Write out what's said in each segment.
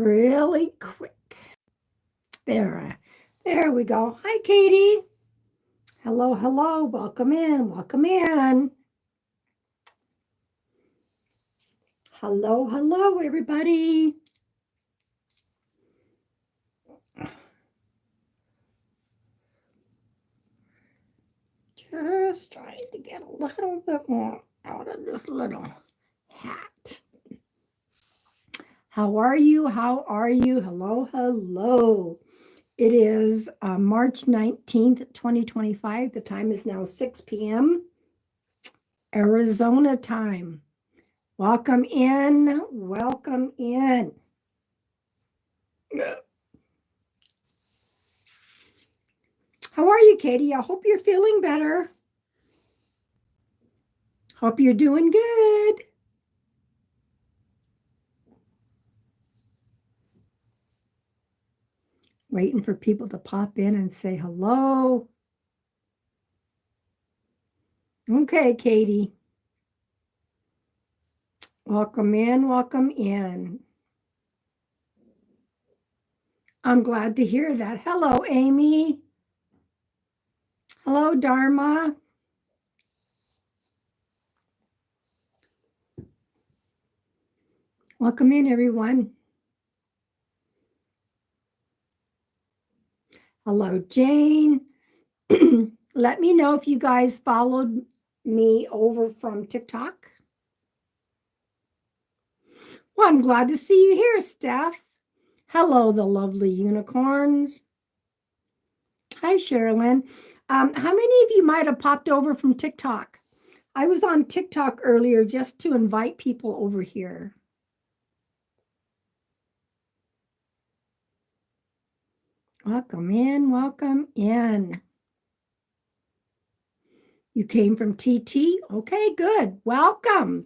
really quick. There we go. Hi, Katie. Hello, hello. Welcome in. Welcome in. Hello, hello, everybody. Just trying to get a little bit more out of this little hat. How are you? How are you? Hello, hello. It is March 19th, 2025. The time is now 6 p.m. Arizona time. Welcome in. Welcome in. How are you, Katie? I hope you're feeling better. Hope you're doing good. Waiting for people to pop in and say hello. Okay, Katie. Welcome in, welcome in. I'm glad to hear that. Hello, Amy. Hello, Dharma. Welcome in, everyone. Hello, Jane. Let me know if you guys followed me over from TikTok. Well, I'm glad to see you here, Steph. Hello, the lovely unicorns. Hi, Sherilyn. How many of you might have popped over from TikTok? I was on TikTok earlier just to invite people over here. Welcome in, welcome in. You came from TT? Okay, good. Welcome.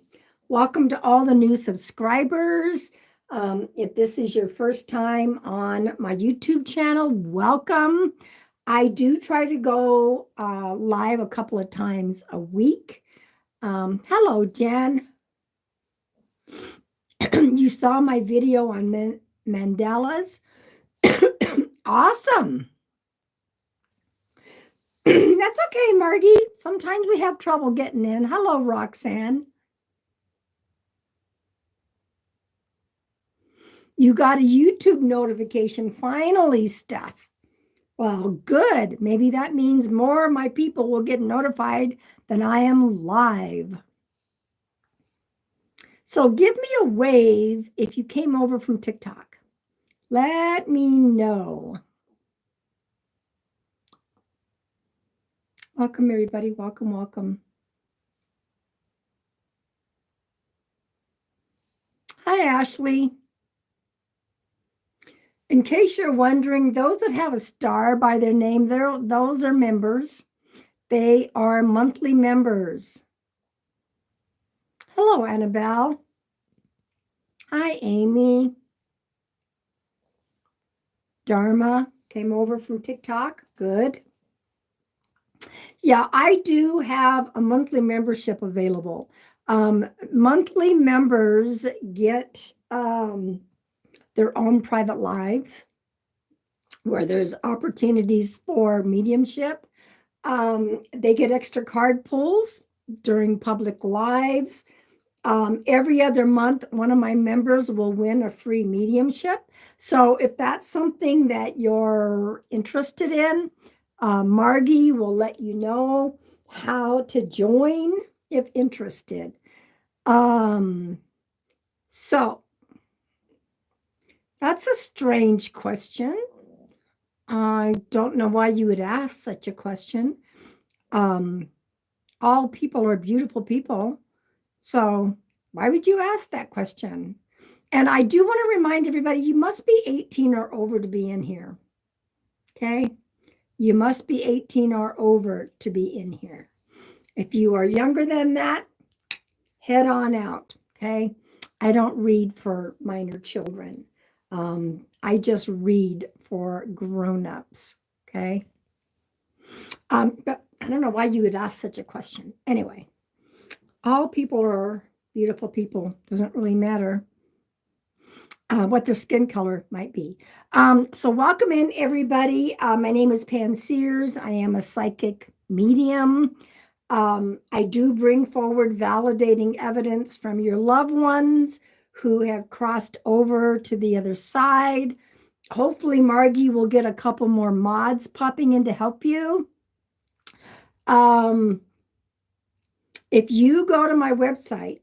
Welcome to all the new subscribers. If this is your first time on my YouTube channel, welcome. I do try to go live a couple of times a week. Hello, Jen. You saw my video on mandalas. Awesome. That's okay, Margie. Sometimes we have trouble getting in. Hello, Roxanne. You got a YouTube notification finally, Steph. Well, good. Maybe that means more of my people will get notified than I am live. So give me a wave if you came over from TikTok. Let me know. Welcome, everybody. Welcome, welcome. Hi, Ashley. In case you're wondering, those that have a star by their name, those are members. They are monthly members. Hello, Annabelle. Hi, Amy. Dharma came over from TikTok. Good. Yeah, I do have a monthly membership available. Monthly members get their own private lives where there's opportunities for mediumship. They get extra card pulls during public lives. Every other month, one of my members will win a free mediumship. So if that's something that you're interested in, Margie will let you know how to join if interested. So that's a strange question. I don't know why you would ask such a question. All people are beautiful people. So why would you ask that question? And I do want to remind everybody, you must be 18 or over to be in here. Okay? You must be 18 or over to be in here. If you are younger than that, head on out. Okay? I don't read for minor children. I just read for grown-ups. Okay? But I don't know why you would ask such a question. Anyway, all people are beautiful people. Doesn't really matter. what their skin color might be. So welcome in, everybody. My name is Pam Sears. I am a psychic medium. I do bring forward validating evidence from your loved ones who have crossed over to the other side. Hopefully, Margie will get a couple more mods popping in to help you. If you go to my website,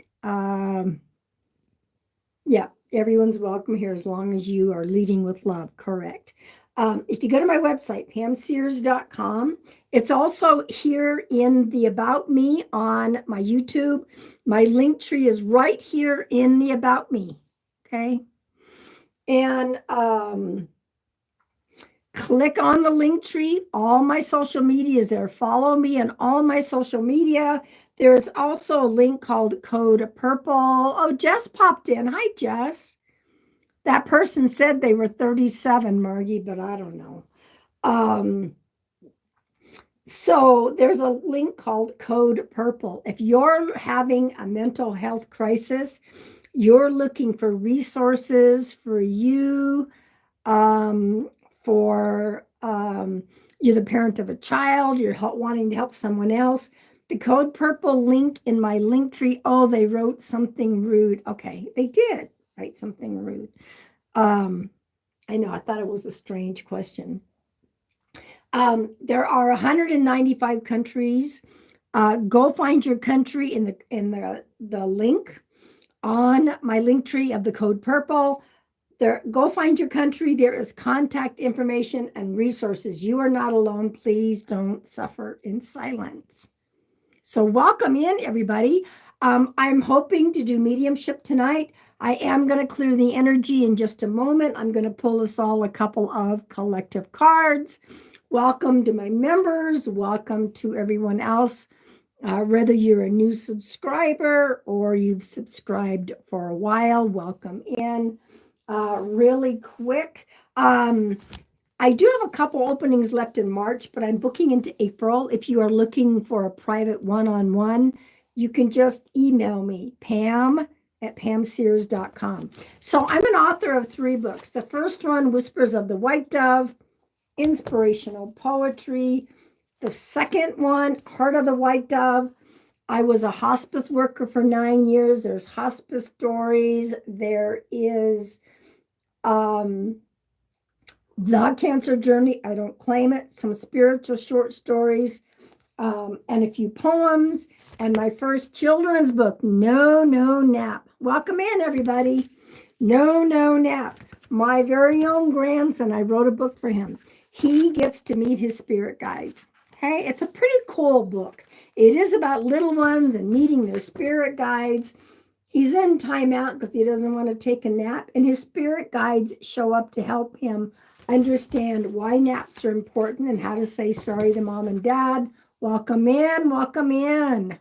yeah, everyone's welcome here as long as you are leading with love, correct. If you go to my website, pamsears.com, it's also here in the About Me on my YouTube. My link tree is right here in the About Me, okay? And click on the link tree. All my social media is there. Follow me on all my social media. There's also a link called Code Purple. Oh, Jess popped in. Hi, Jess. That person said they were 37, Margie, but I don't know. So there's a link called Code Purple. If you're having a mental health crisis, you're looking for resources for you, you're the parent of a child, you're wanting to help someone else. The Code Purple link in my link tree. Oh, they wrote something rude. Okay, they did write something rude. I know, I thought it was a strange question. There are 195 countries. Go find your country in the link on my link tree of the Code Purple. There, go find your country. There is contact information and resources. You are not alone. Please don't suffer in silence. So welcome in, everybody. I'm hoping to do mediumship tonight. I am going to clear the energy in just a moment. I'm going to pull us all a couple of collective cards. Welcome to my members. Welcome to everyone else. Whether you're a new subscriber or you've subscribed for a while, welcome in. Really quick. I do have a couple openings left in March, but I'm booking into April. If you are looking for a private one-on-one, you can just email me, pam@pamsears.com. So I'm an author of 3 books. The first one, Whispers of the White Dove, inspirational poetry. The second one, Heart of the White Dove. I was a hospice worker for 9 years. There's hospice stories. There is The Cancer Journey. I don't claim it. Some spiritual short stories, and a few poems. And my first children's book, No Nap. Welcome in, everybody. No Nap. My very own grandson, I wrote a book for him. He gets to meet his spirit guides. Okay, it's a pretty cool book. It is about little ones and meeting their spirit guides. He's in timeout because he doesn't want to take a nap, and his spirit guides show up to help him understand why naps are important and how to say sorry to mom and dad. Welcome in, welcome in.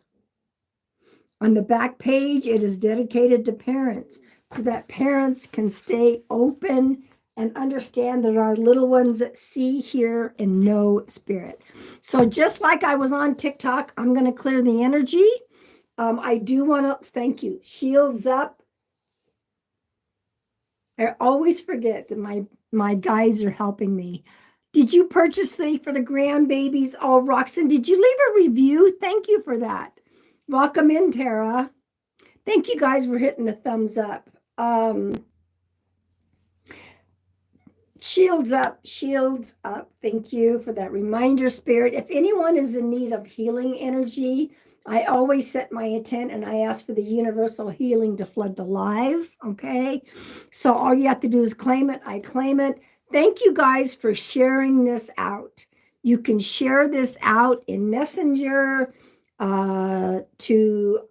On the back page, it is dedicated to parents so that parents can stay open and understand that our little ones that see, hear, and know spirit. So just like I was on TikTok, I'm going to clear the energy. I do want to thank you. Shields up. I always forget that my guides are helping me. Did you purchase for the grandbabies? Oh, Roxanne, did you leave a review? Thank you for that. Welcome in, Tara. Thank you guys for hitting the thumbs up. Shields up, shields up. Thank you for that reminder, Spirit. If anyone is in need of healing energy, I always set my intent and I ask for the universal healing to flood the live, okay? So all you have to do is claim it. I claim it. Thank you guys for sharing this out. You can share this out in Messenger, to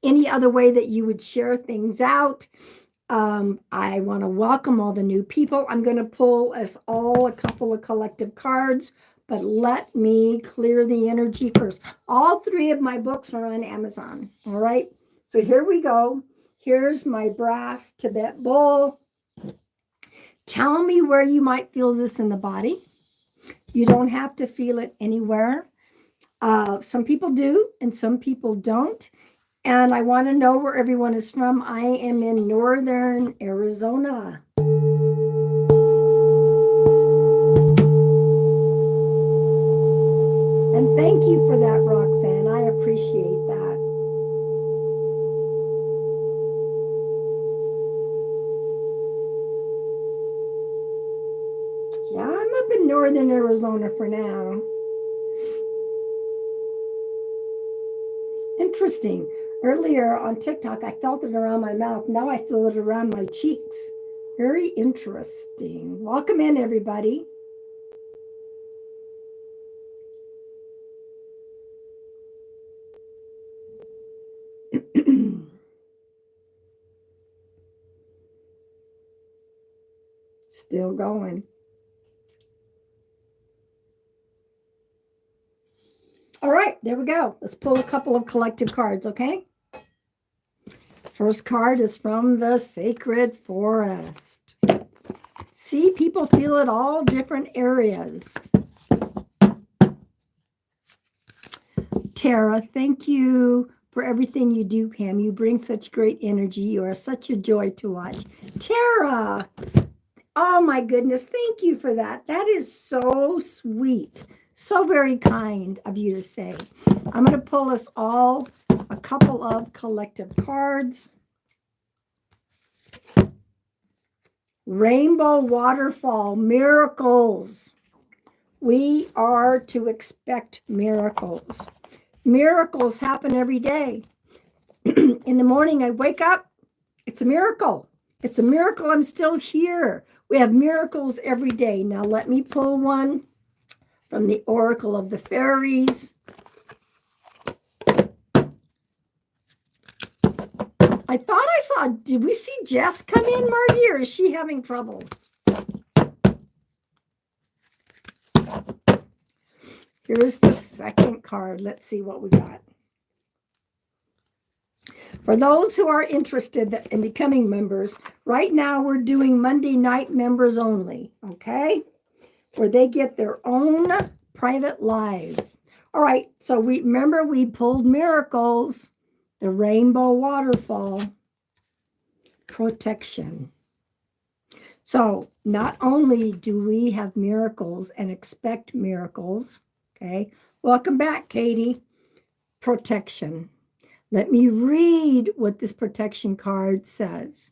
any other way that you would share things out. I want to welcome all the new people. I'm going to pull us all a couple of collective cards, but let me clear the energy first. All 3 of my books are on Amazon. All right. So here we go. Here's my brass Tibet bowl. Tell me where you might feel this in the body. You don't have to feel it anywhere. Some people do and some people don't. And I want to know where everyone is from. I am in northern Arizona. And thank you for that, Roxanne. I appreciate that. Yeah, I'm up in northern Arizona for now. Interesting. Earlier on TikTok, I felt it around my mouth. Now I feel it around my cheeks. Very interesting. Welcome in, everybody. Still going. All right, there we go. Let's pull a couple of collective cards, okay? First card is from the Sacred Forest. See, people feel it all different areas. Tara, thank you for everything you do, Pam. You bring such great energy. You are such a joy to watch. Tara, oh my goodness, thank you for that. That is so sweet. So very kind of you to say. I'm going to pull us all a couple of collective cards. Rainbow waterfall, miracles. We are to expect miracles. Miracles happen every day. In the morning, I wake up. It's a miracle. It's a miracle I'm still here. We have miracles every day. Now, let me pull one from the Oracle of the Fairies. I thought I saw, did we see Jess come in, Margie, or is she having trouble? Here's the second card. Let's see what we got. For those who are interested in becoming members, right now we're doing Monday night members only, okay? Where they get their own private live. All right, so we pulled miracles, the rainbow waterfall, protection. So not only do we have miracles and expect miracles, okay? Welcome back, Katie. Protection. Let me read what this protection card says.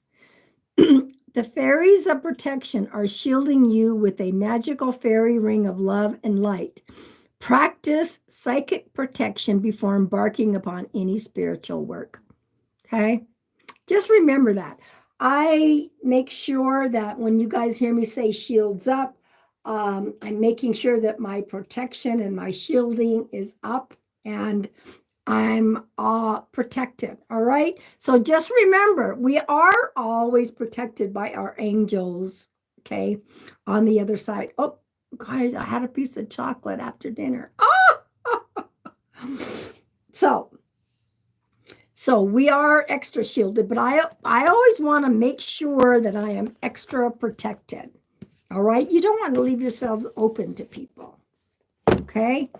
The fairies of protection are shielding you with a magical fairy ring of love and light. Practice psychic protection before embarking upon any spiritual work. Okay? Just remember that. I make sure that when you guys hear me say shields up, I'm making sure that my protection and my shielding is up and I'm protected. All right. So just remember, we are always protected by our angels. Okay. On the other side. Oh, guys, I had a piece of chocolate after dinner. Oh, so we are extra shielded, but I always want to make sure that I am extra protected. All right. You don't want to leave yourselves open to people. Okay.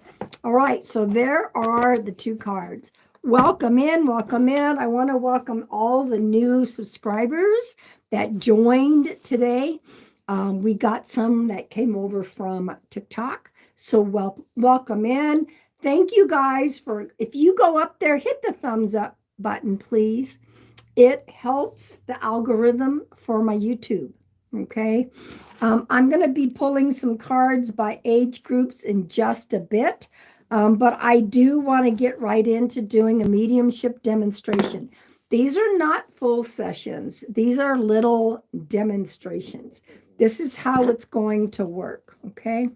All right, so there are the two cards. Welcome in, welcome in. I want to welcome all the new subscribers that joined today. We got some that came over from TikTok, so welcome in. Thank you guys for, if you go up there, hit the thumbs up button, please. It helps the algorithm for my YouTube. Okay, I'm going to be pulling some cards by age groups in just a bit, but I do want to get right into doing a mediumship demonstration. These are not full sessions. These are little demonstrations. This is how it's going to work, okay?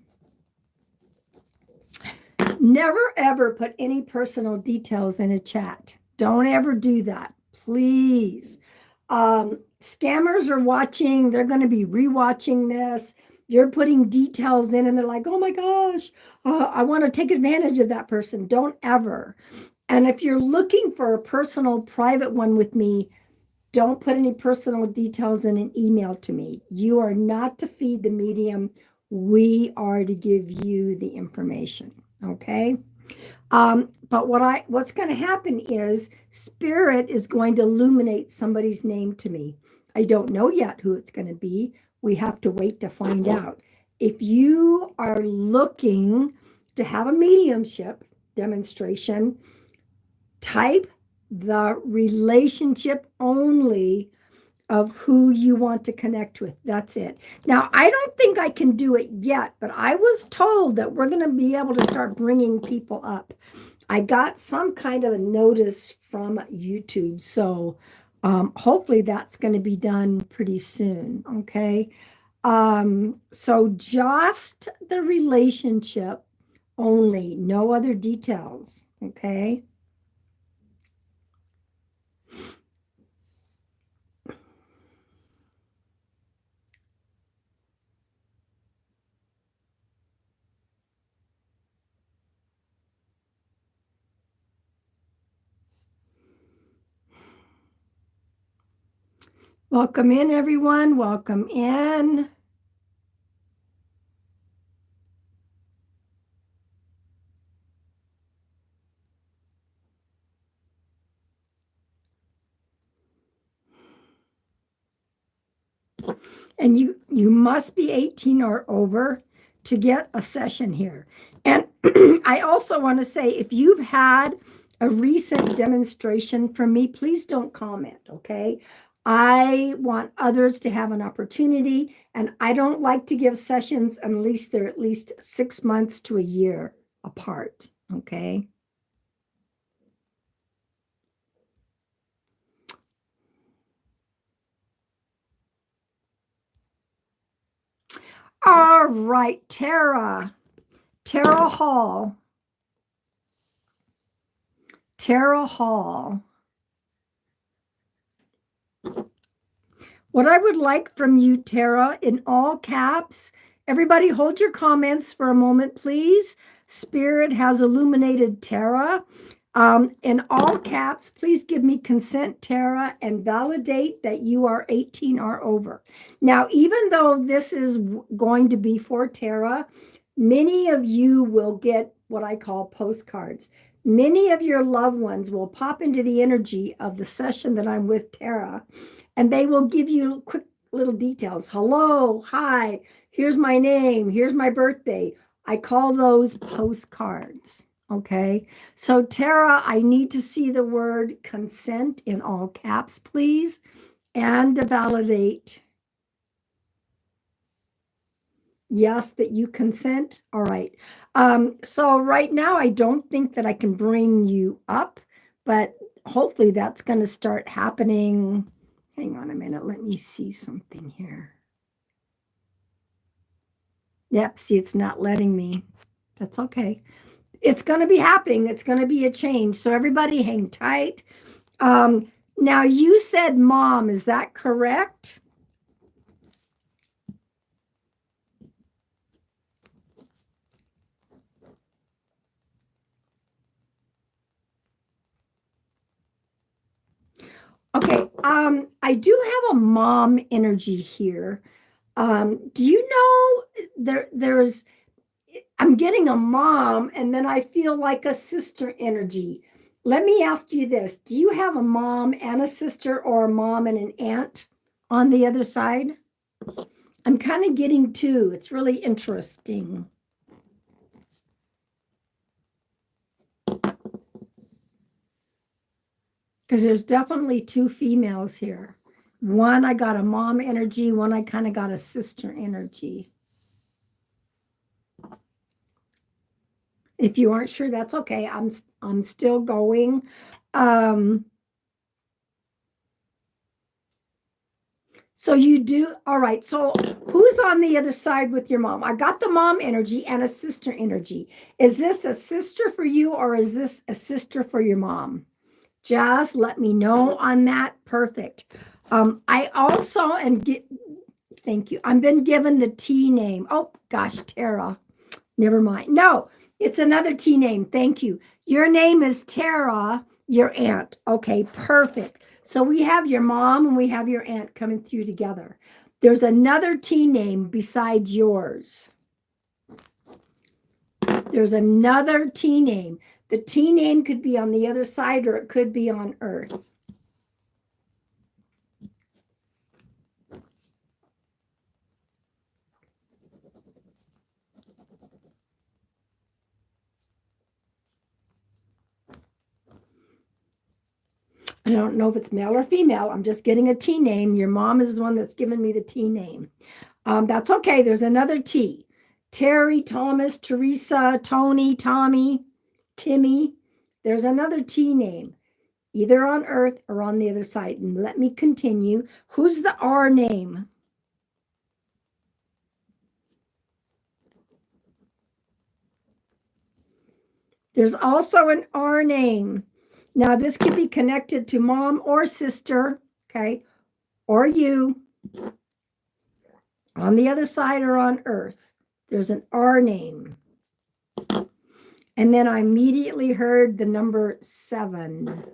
Never, ever put any personal details in a chat. Don't ever do that, please. Scammers are watching. They're going to be rewatching this. You're putting details in and they're like, oh my gosh, I want to take advantage of that person. Don't ever. And if you're looking for a personal private one with me, don't put any personal details in an email to me. You are not to feed the medium. We are to give you the information. Okay. But what's going to happen is Spirit is going to illuminate somebody's name to me. I don't know yet who it's going to be. We have to wait to find out. If you are looking to have a mediumship demonstration, type the relationship only of who you want to connect with. That's it. Now, I don't think I can do it yet, but I was told that we're going to be able to start bringing people up. I got some kind of a notice from YouTube, so hopefully that's going to be done pretty soon. Okay. So just the relationship only, no other details. Okay. Welcome in, everyone. Welcome in. And you must be 18 or over to get a session here. And I also want to say, if you've had a recent demonstration from me, please don't comment, okay? I want others to have an opportunity, and I don't like to give sessions unless they're at least 6 months to a year apart, okay? All right, Tara Hall. Tara Hall. What I would like from you, Tara, in all caps, everybody hold your comments for a moment, please. Spirit has illuminated Tara. In all caps, please give me consent, Tara, and validate that you are 18 or over. Now, even though this is going to be for Tara, many of you will get what I call postcards. Many of your loved ones will pop into the energy of the session that I'm with Tara, and they will give you quick little details. Hello, hi, here's my name, here's my birthday. I call those postcards. Okay, so Tara, I need to see the word consent in all caps, please, and to validate. Yes, that you consent. All right. So right now, I don't think that I can bring you up, but hopefully that's going to start happening. Hang on a minute. Let me see something here. Yep, see, it's not letting me. That's okay. It's going to be happening. It's going to be a change. So everybody hang tight. Now you said mom, is that correct? Okay, I do have a mom energy here. Do you know there's I'm getting a mom and then I feel like a sister energy. Let me ask you this. Do you have a mom and a sister or a mom and an aunt on the other side? I'm kind of getting two. It's really interesting. Because there's definitely two females here. One, I got a mom energy. One, I kind of got a sister energy. If you aren't sure, that's okay. I'm still going. So you do, all right. So who's on the other side with your mom? I got the mom energy and a sister energy. Is this a sister for you or is this a sister for your mom? Just let me know on that. Perfect. I also am thank you. I've been given the T name. Oh gosh, Tara. Never mind. No, it's another T name. Thank you. Your name is Tara, your aunt. Okay, perfect. So we have your mom and we have your aunt coming through together. There's another T name besides yours. There's another T name. The T name could be on the other side or it could be on Earth. I don't know if it's male or female. I'm just getting a T name. Your mom is the one that's given me the T name. That's okay. There's another T. Terry, Thomas, Teresa, Tony, Tommy, Timmy. There's another T name, either on Earth or on the other side. And let me continue. Who's the R name? There's also an R name. Now, this could be connected to mom or sister, okay, or you. On the other side or on Earth, there's an R name. And then I immediately heard the number 7.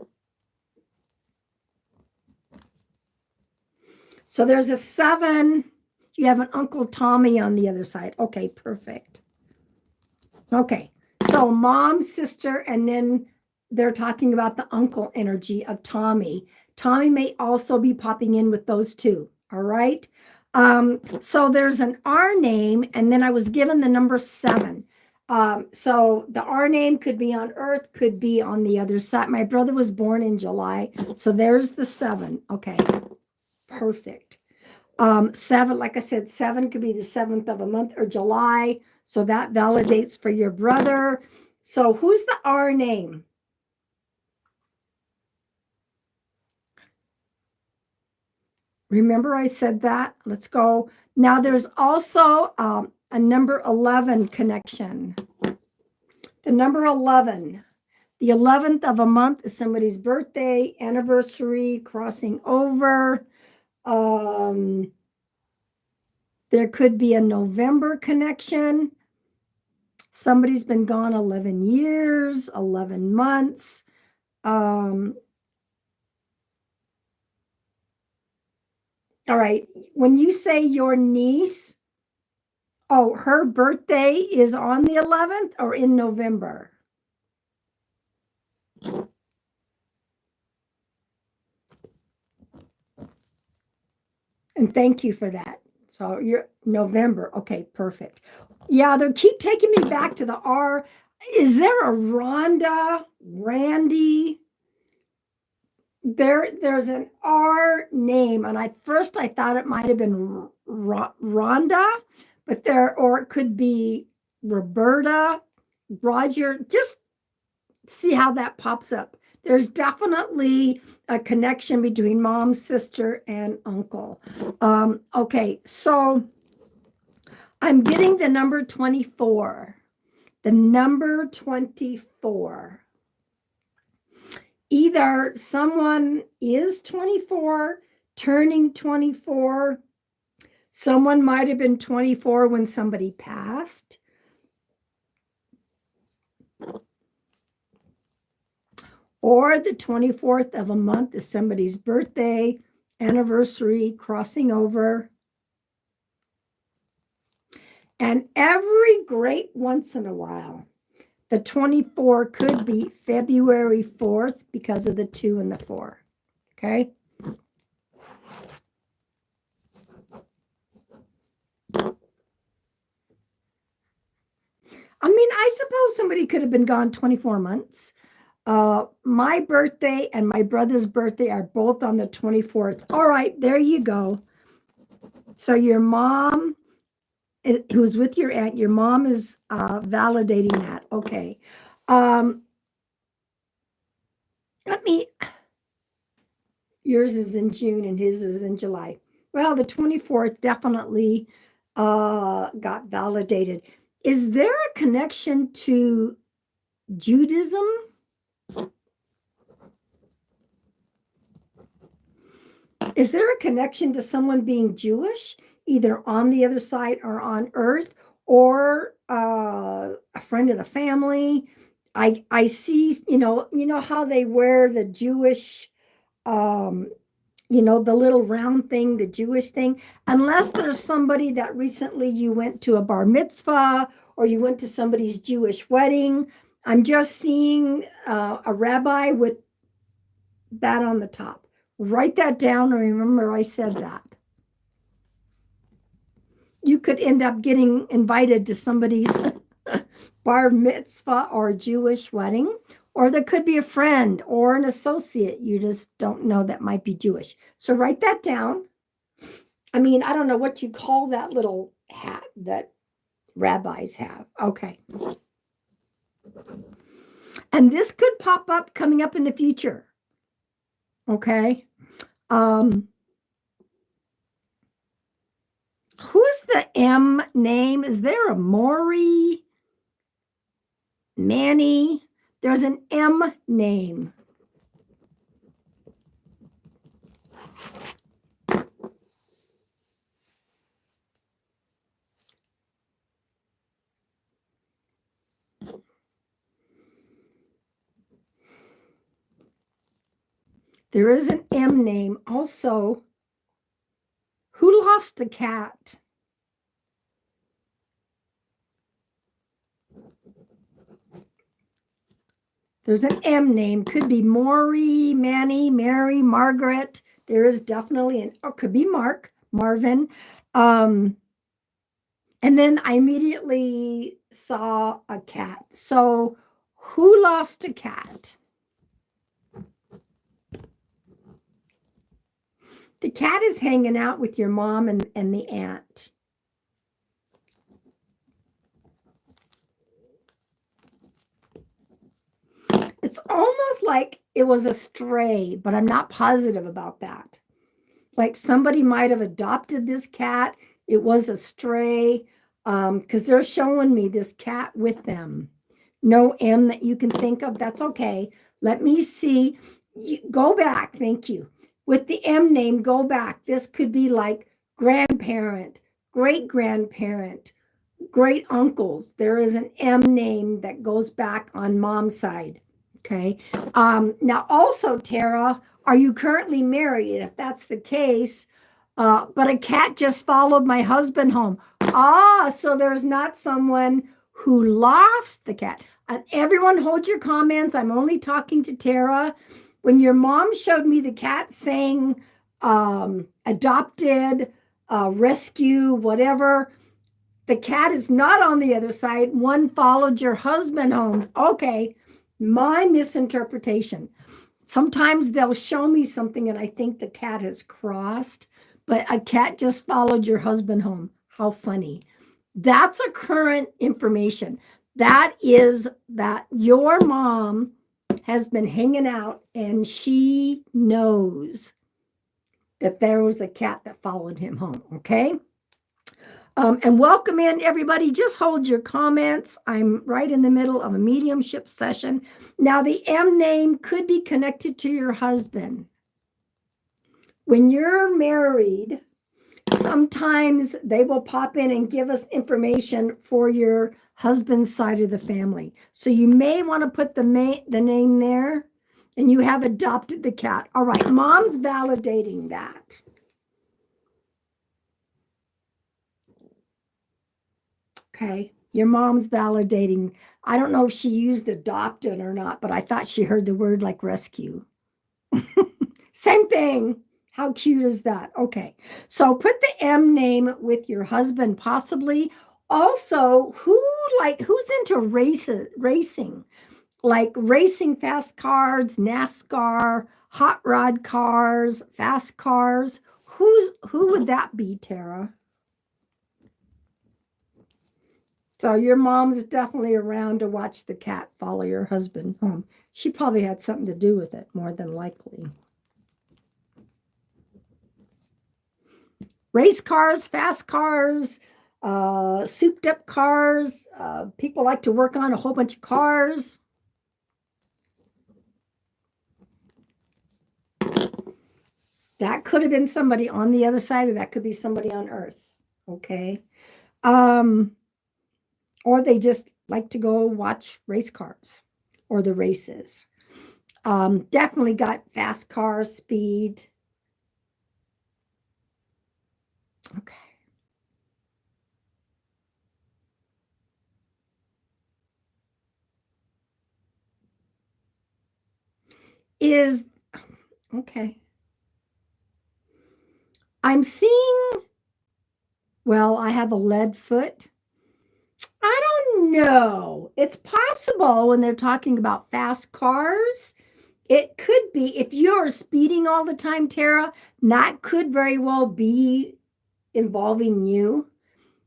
So there's a 7. You have an Uncle Tommy on the other side. Okay, perfect. Okay, so mom, sister, and then they're talking about the uncle energy of Tommy. Tommy may also be popping in with those two. All right. So there's an R name, and then I was given the number 7. So the R name could be on Earth, could be on the other side. My brother was born in July. So there's the 7. Okay. Perfect. 7, like I said, 7 could be the 7th of a month or July. So that validates for your brother. So who's the R name? Remember I said that? Let's go. Now there's also a number 11 connection. The number 11. The 11th of a month is somebody's birthday, anniversary, crossing over. There could be a November connection. Somebody's been gone 11 years, 11 months. All right. When you say your niece, oh, her birthday is on the 11th or in November? And thank you for that. So you're November. Okay, perfect. Yeah, they keep taking me back to the R. Is there a Rhonda, Randy? There's an R name, and I thought it might have been Rhonda, but or it could be Roberta, Roger. Just see how that pops up. There's definitely a connection between mom, sister, and uncle. Okay, so I'm getting the number 24. The number 24. Either someone is 24, turning 24. Someone might have been 24 when somebody passed. Or the 24th of a month is somebody's birthday, anniversary, crossing over. And every great once in a while, the 24 could be February 4th because of the 2 and the 4. Okay. I mean, I suppose somebody could have been gone 24 months. My birthday and my brother's birthday are both on the 24th. All right, there you go. So your mom, who's with your aunt, your mom is validating that. Okay. Yours is in June and his is in July. Well, the 24th definitely got validated. Is there a connection to Judaism? Is there a connection to someone being Jewish, either on the other side or on Earth, or a friend of the family? I see, you know how they wear the Jewish, you know, the little round thing, the Jewish thing, unless there's somebody that recently you went to a bar mitzvah or you went to somebody's Jewish wedding. I'm just seeing a rabbi with that on the top. Write that down and remember I said that. You could end up getting invited to somebody's bar mitzvah or Jewish wedding, or there could be a friend or an associate you just don't know that might be Jewish. So write that down. I mean, I don't know what you call that little hat that rabbis have. Okay. And this could pop up coming up in the future. Okay. Who's the M name? Is there a Maury? Manny? There's an M name. There is an M name. Also, who lost the cat? There's an M name. Could be Maury, Manny, Mary, Margaret. There is definitely an, or could be Mark, Marvin. And then I immediately saw a cat. So who lost a cat? The cat is hanging out with your mom and the aunt. It's almost like it was a stray, but I'm not positive about that. Like somebody might have adopted this cat. It was a stray because they're showing me this cat with them. No M that you can think of. That's okay. Let me see. Go back. Thank you. With the M name, go back. This could be like grandparent, great-grandparent, great uncles. There is an M name that goes back on mom's side. Okay. Now also, Tara, are you currently married? If that's the case, but a cat just followed my husband home. So there's not someone who lost the cat. And everyone hold your comments. I'm only talking to Tara. When your mom showed me the cat saying adopted, rescue, whatever, the cat is not on the other side. One followed your husband home. Okay, my misinterpretation. Sometimes they'll show me something and I think the cat has crossed, but a cat just followed your husband home. How funny. That's a current information. That is that your mom has been hanging out and she knows that there was a cat that followed him home. Okay. And welcome in everybody. Just hold your comments. I'm right in the middle of a mediumship session. Now the M name could be connected to your husband. When you're married, sometimes they will pop in and give us information for your husband's side of the family. So you may want to put the name there, and you have adopted the cat. All right, mom's validating that. Okay, your mom's validating. I don't know if she used adopted or not, but I thought she heard the word like rescue. Same thing. How cute is that? Okay, so put the M name with your husband, possibly. Also, who's into racing? Like racing fast cars, NASCAR, hot rod cars, fast cars. Who would that be, Tara? So your mom's definitely around to watch the cat follow your husband home. She probably had something to do with it, more than likely. Race cars, fast cars, souped up cars. People like to work on a whole bunch of cars. That could have been somebody on the other side, or that could be somebody on Earth. Okay. Or they just like to go watch race cars or the races. Definitely got fast cars, speed. Okay. Okay. I'm seeing, well, I have a lead foot. I don't know. It's possible when they're talking about fast cars. It could be if you're speeding all the time, Tara, that could very well be involving you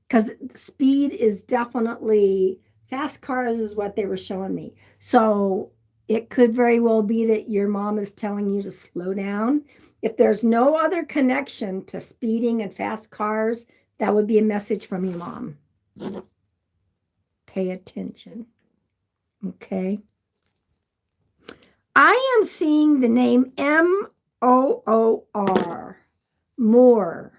because speed is definitely fast cars is what they were showing me. So it could very well be that your mom is telling you to slow down. If there's no other connection to speeding and fast cars, that would be a message from your mom. Pay attention. Okay. I am seeing the name Moor. Moore.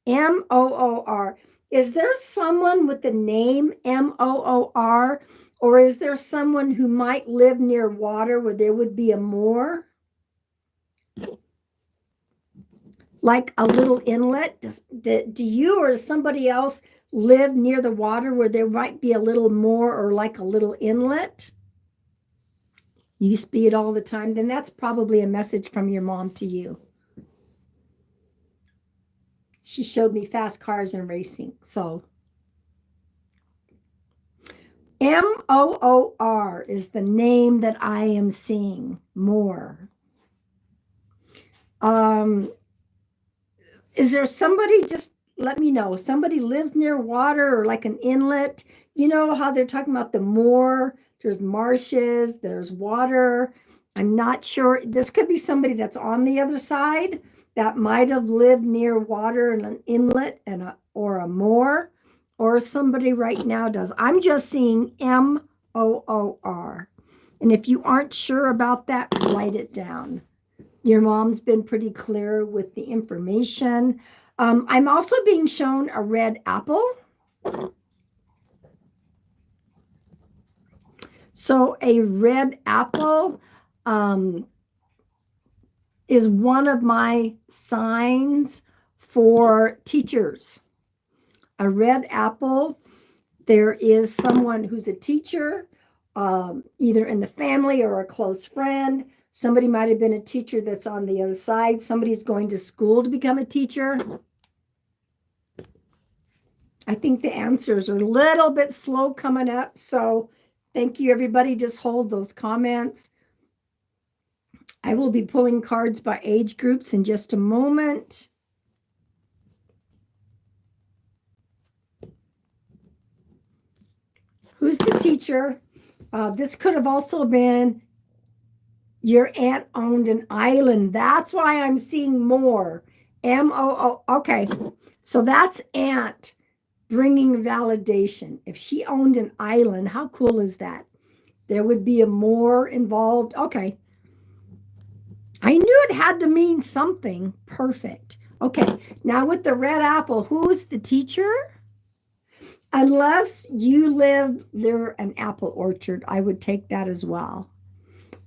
Moor. Is there someone with the name Moor, or is there someone who might live near water where there would be a moor? Like a little inlet? Do you or somebody else live near the water where there might be a little moor or like a little inlet? You speed all the time, then that's probably a message from your mom to you. She showed me fast cars and racing. So Moor is the name that I am seeing more. Is there somebody, just let me know, somebody lives near water or like an inlet? You know how they're talking about the moor, there's marshes, there's water. I'm not sure. This could be somebody that's on the other side that might have lived near water and an inlet and or a moor, or somebody right now does. I'm just seeing Moor. And if you aren't sure about that, write it down. Your mom's been pretty clear with the information. I'm also being shown a red apple. So a red apple is one of my signs for teachers. A red apple, there is someone who's a teacher, either in the family or a close friend. Somebody might have been a teacher that's on the other side. Somebody's going to school to become a teacher. I think the answers are a little bit slow coming up. So thank you, everybody. Just hold those comments. I will be pulling cards by age groups in just a moment. Who's the teacher? This could have also been your aunt owned an island. That's why I'm seeing more. M-O-O. Okay. So that's aunt bringing validation. If she owned an island, how cool is that? There would be a more involved. Okay. I knew it had to mean something. Perfect. Okay. Now with the red apple, who's the teacher? Unless you live near an apple orchard, I would take that as well.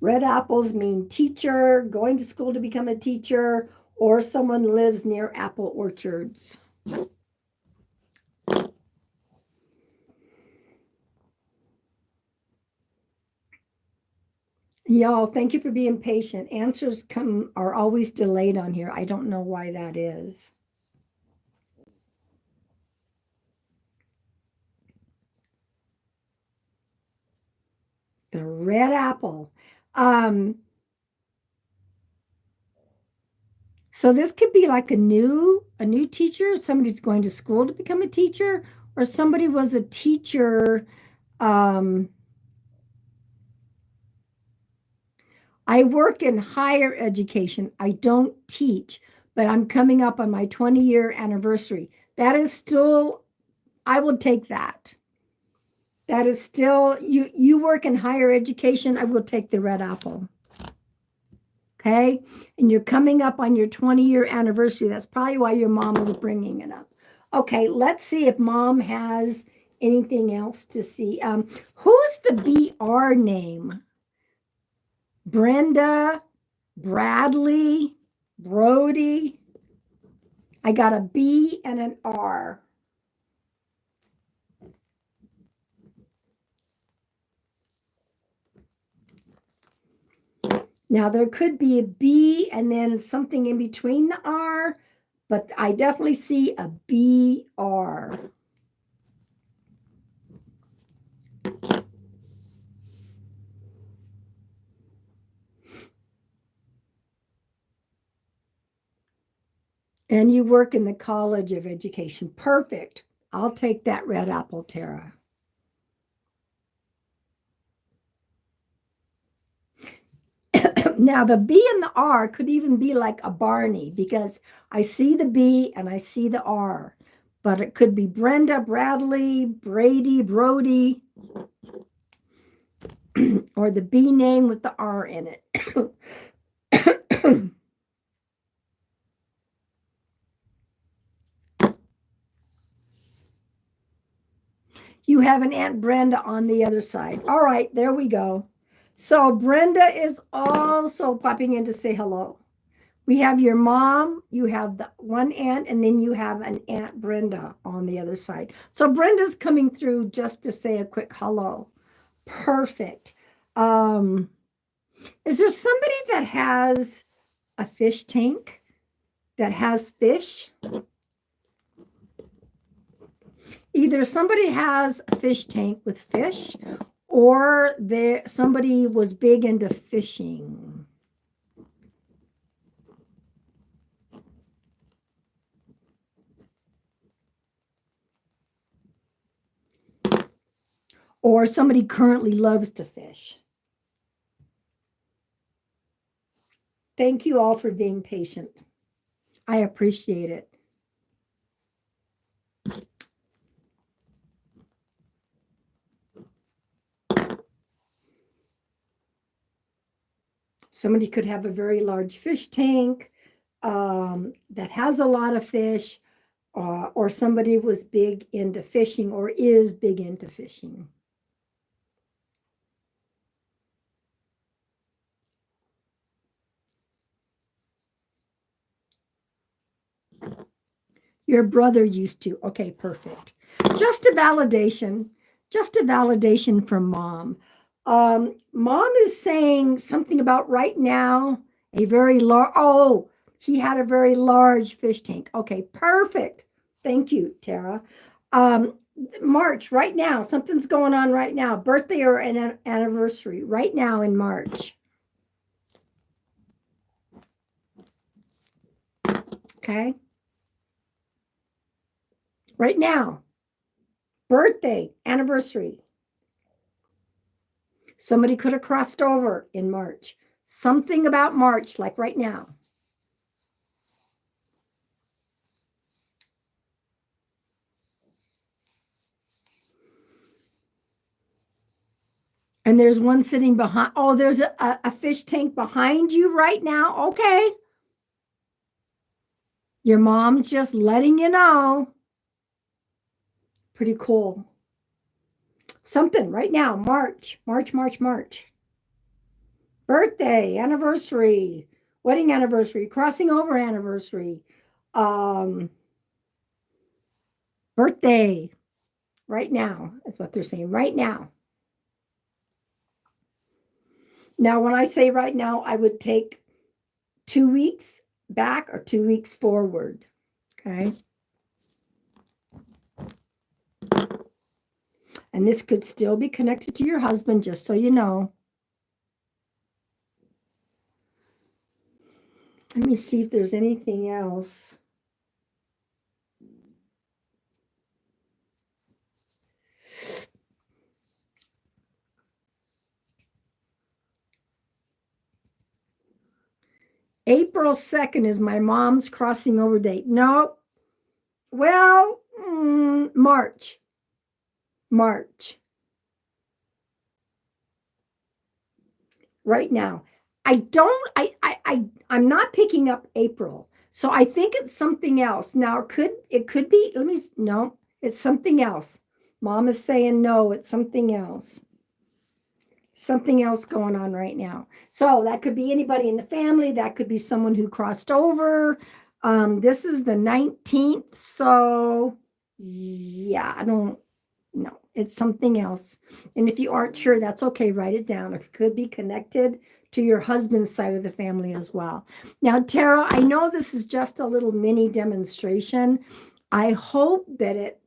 Red apples mean teacher, going to school to become a teacher, or someone lives near apple orchards. Y'all, thank you for being patient. Answers are always delayed on here. I don't know why that is. The red apple. So this could be like a new teacher. Somebody's going to school to become a teacher, or somebody was a teacher. I work in higher education. I don't teach, but I'm coming up on my 20-year anniversary. That is still, I will take that. That is still, you work in higher education, I will take the red apple. Okay? And you're coming up on your 20-year anniversary. That's probably why your mom is bringing it up. Okay, let's see if mom has anything else to see. Who's the BR name? Brenda, Bradley, Brody. I got a B and an R. Now, there could be a B and then something in between the R, but I definitely see a BR. And you work in the College of Education. Perfect. I'll take that red apple, Tara. Now, the B and the R could even be like a Barney because I see the B and I see the R. But it could be Brenda, Bradley, Brady, Brody, or the B name with the R in it. You have an Aunt Brenda on the other side. All right, there we go. So Brenda is also popping in to say hello. We have your mom, you have the one aunt, and then you have an Aunt Brenda on the other side. So Brenda's coming through just to say a quick hello. Perfect. Is there somebody that has a fish tank that has fish? Either somebody has a fish tank with fish, or somebody was big into fishing. Or somebody currently loves to fish. Thank you all for being patient. I appreciate it. Somebody could have a very large fish tank that has a lot of fish, or somebody was big into fishing or is big into fishing. Your brother used to. Okay, perfect. Just a validation from mom. Mom is saying something about right now, a very large, oh, he had a very large fish tank. Okay, perfect. Thank you, Tara. March, right now, something's going on right now. Birthday or an anniversary, right now in March. Okay. Right now, birthday, anniversary. Somebody could have crossed over in March. Something about March, like right now. And there's one sitting behind. Oh, there's a fish tank behind you right now. Okay. Your mom's just letting you know. Pretty cool. Something right now. March. Birthday, anniversary, wedding anniversary, crossing over anniversary, birthday. Right now is what they're saying. Right now. Now, when I say right now, I would take 2 weeks back or 2 weeks forward. Okay. And this could still be connected to your husband, just so you know. Let me see if there's anything else. April 2nd is my mom's crossing over date. No. Well, March. Right now. I'm not picking up April. So I think it's something else. Now it could be, no, it's something else. Mom is saying no, it's something else. Something else going on right now. So that could be anybody in the family. That could be someone who crossed over. This is the 19th. So yeah, I don't know. It's something else. And if you aren't sure, that's okay. Write it down. It could be connected to your husband's side of the family as well. Now, Tara, I know this is just a little mini demonstration. I hope that it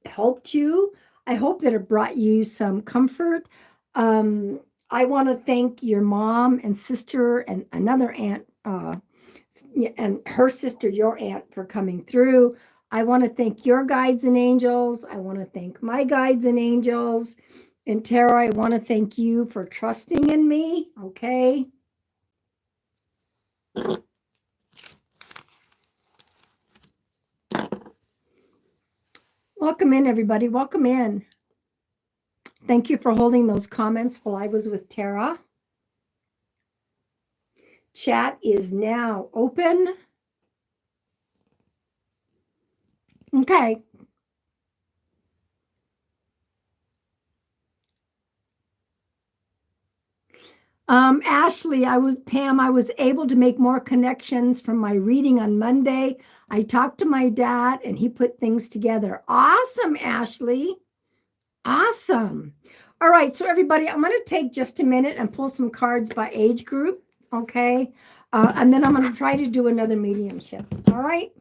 helped you. I hope that it brought you some comfort. I want to thank your mom and sister and another aunt, and her sister, your aunt, for coming through. I want to thank your guides and angels. I want to thank my guides and angels. And Tara, I want to thank you for trusting in me. Okay. Welcome in, everybody. Welcome in. Thank you for holding those comments while I was with Tara. Chat is now open. Okay. Ashley, Pam, I was able to make more connections from my reading on Monday. I talked to my dad and he put things together. Awesome, Ashley. Awesome. All right. So everybody, I'm going to take just a minute and pull some cards by age group. Okay. And then I'm going to try to do another mediumship. All right.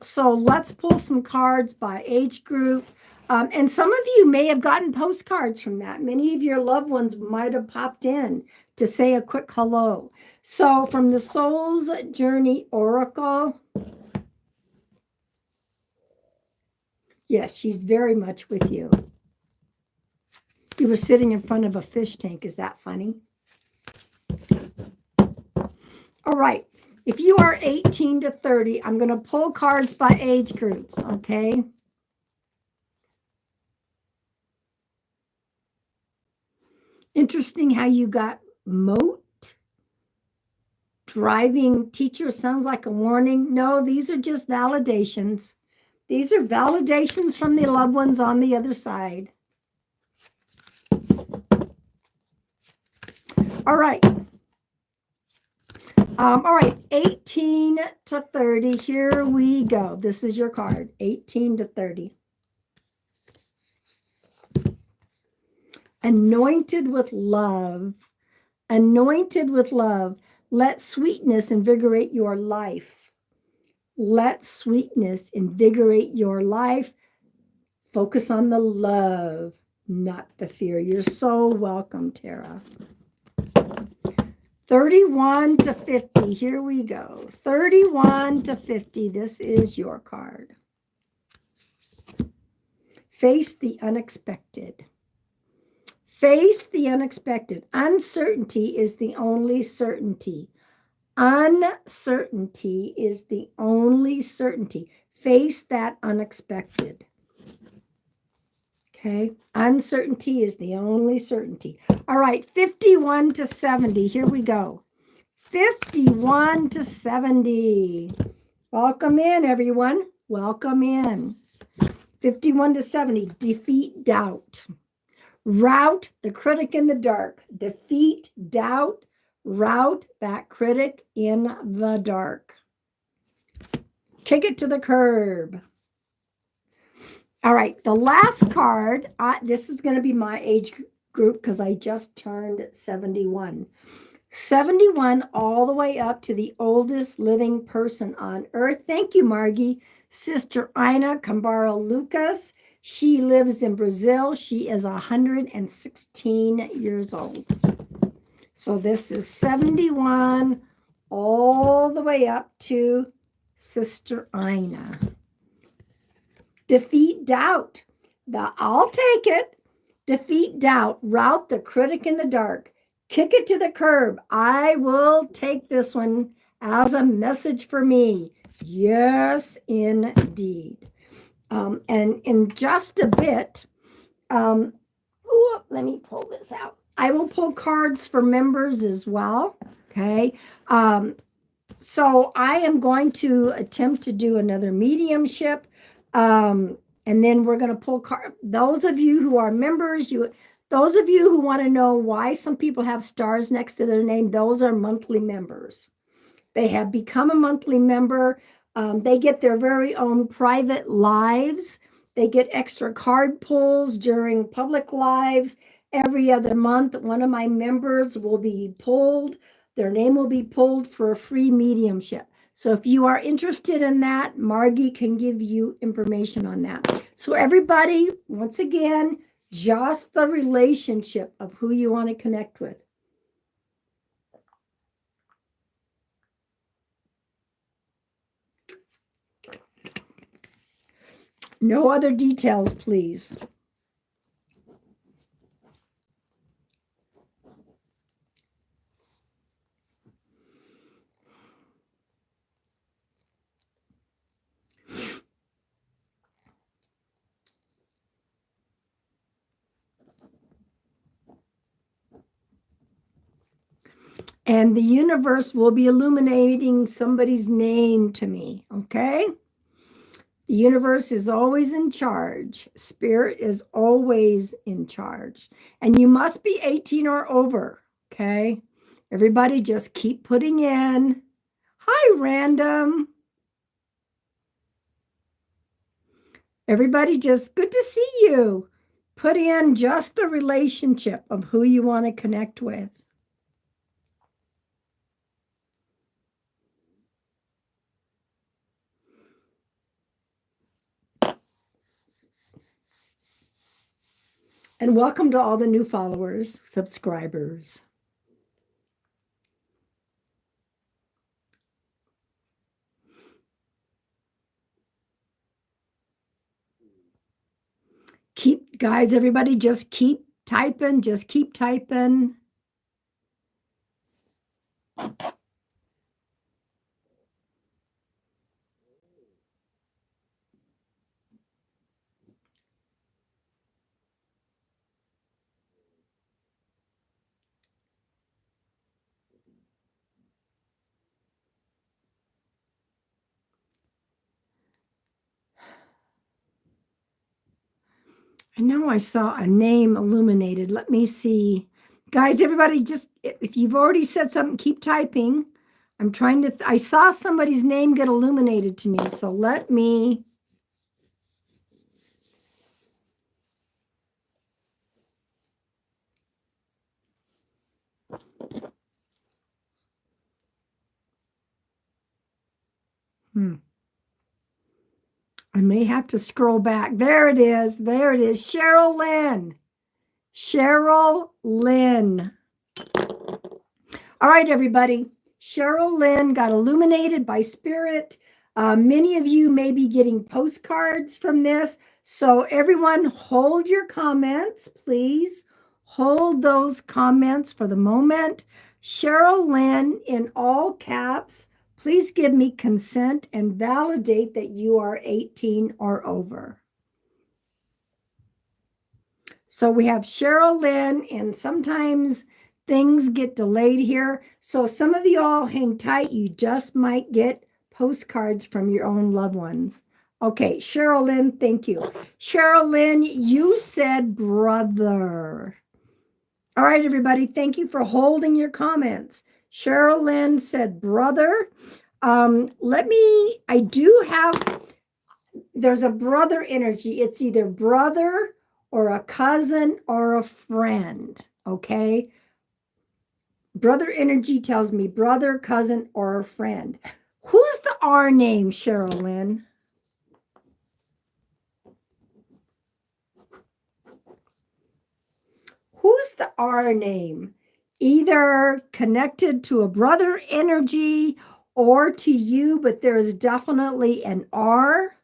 So let's pull some cards by age group. And some of you may have gotten postcards from that. Many of your loved ones might have popped in to say a quick hello. So from the Soul's Journey Oracle, yes, she's very much with you. You were sitting in front of a fish tank. Is that funny? All right. If you are 18 to 30, I'm going to pull cards by age groups, okay? Interesting how you got moat. Driving teacher sounds like a warning. No, these are just validations. These are validations from the loved ones on the other side. All right. All right, 18 to 30. Here we go. This is your card, 18 to 30. Anointed with love. Anointed with love. Let sweetness invigorate your life. Let sweetness invigorate your life. Focus on the love, not the fear. You're so welcome, Tara. 31 to 50. Here we go. 31 to 50. This is your card. Face the unexpected. Face the unexpected. Uncertainty is the only certainty. Uncertainty is the only certainty. Face that unexpected. Okay. Uncertainty is the only certainty. All right. 51 to 70. Here we go. 51 to 70. Welcome in, everyone. Welcome in. 51 to 70. Defeat doubt. Rout the critic in the dark. Defeat doubt. Rout that critic in the dark. Kick it to the curb. All right, the last card, this is going to be my age group because I just turned 71. 71 all the way up to the oldest living person on earth. Thank you, Margie. Sister Ina Cambaro Lucas. She lives in Brazil. She is 116 years old. So this is 71 all the way up to Sister Ina. Defeat doubt. I'll take it. Defeat doubt. Rout the critic in the dark. Kick it to the curb. I will take this one as a message for me. Yes, indeed. And in just a bit, let me pull this out. I will pull cards for members as well. Okay. So I am going to attempt to do another mediumship. And then we're going to pull cards. Those of you who are members, those of you who want to know why some people have stars next to their name, those are monthly members. They have become a monthly member. They get their very own private lives. They get extra card pulls during public lives. Every other month, one of my members will be pulled. Their name will be pulled for a free mediumship. So if you are interested in that, Margie can give you information on that. So everybody, once again, just the relationship of who you want to connect with. No other details, please. And the universe will be illuminating somebody's name to me, okay? The universe is always in charge. Spirit is always in charge. And you must be 18 or over, okay? Everybody just keep putting in. Hi, random. Everybody just good to see you. Put in just the relationship of who you want to connect with. And welcome to all the new followers, subscribers. Guys, everybody just keep typing, just keep typing. I know I saw a name illuminated. Let me see. Guys, everybody just, if you've already said something, keep typing. I'm trying to, I saw somebody's name get illuminated to me. So let me. I may have to scroll back. There it is. There it is. Cheryl Lynn. Cheryl Lynn. All right, everybody. Cheryl Lynn got illuminated by Spirit. Many of you may be getting postcards from this. So everyone hold your comments, please. Hold those comments for the moment. Cheryl Lynn, in all caps, please give me consent and validate that you are 18 or over. So we have Cheryl Lynn, and sometimes things get delayed here. So some of you all hang tight. You just might get postcards from your own loved ones. Okay, Cheryl Lynn, thank you. Cheryl Lynn, you said brother. All right, everybody, thank you for holding your comments. Cheryl Lynn said brother. There's a brother energy. It's either brother or a cousin or a friend, okay? Brother energy tells me brother, cousin, or a friend. Who's the R name, Cheryl Lynn? Who's the R name? Either connected to a brother energy or to you, but there is definitely an R.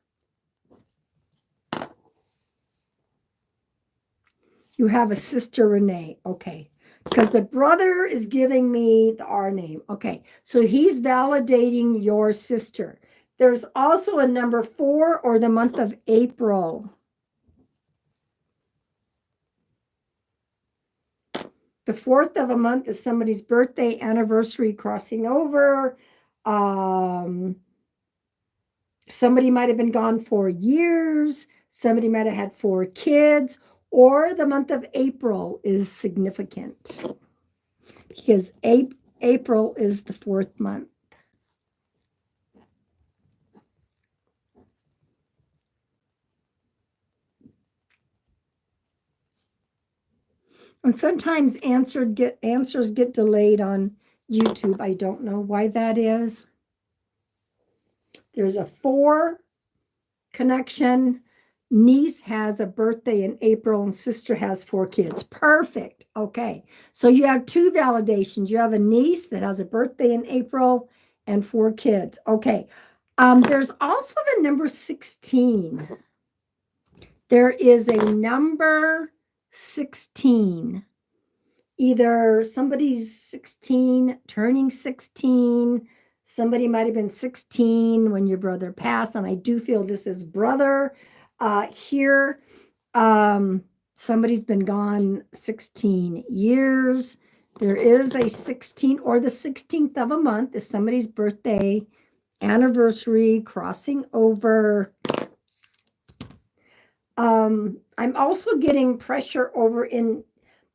You have a sister, Renee. Okay. Because the brother is giving me the R name. Okay. So he's validating your sister. There's also a number 4 or the month of April. The 4th of a month is somebody's birthday, anniversary, crossing over. Somebody might have been gone 4 years. Somebody might have had 4 kids. Or the month of April is significant because April is the 4th month. And sometimes answers get delayed on YouTube. I don't know why that is. There's a 4 connection. Niece has a birthday in April and sister has 4 kids. Perfect. Okay. So you have 2 validations. You have a niece that has a birthday in April and 4 kids. Okay. There's also the number 16. There is a number 16. Either somebody's 16, turning 16. Somebody might have been 16 when your brother passed, and I do feel this is brother here. Somebody's been gone 16 years. There is a 16 or the 16th of a month is somebody's birthday, anniversary, crossing over. I'm also getting pressure over in,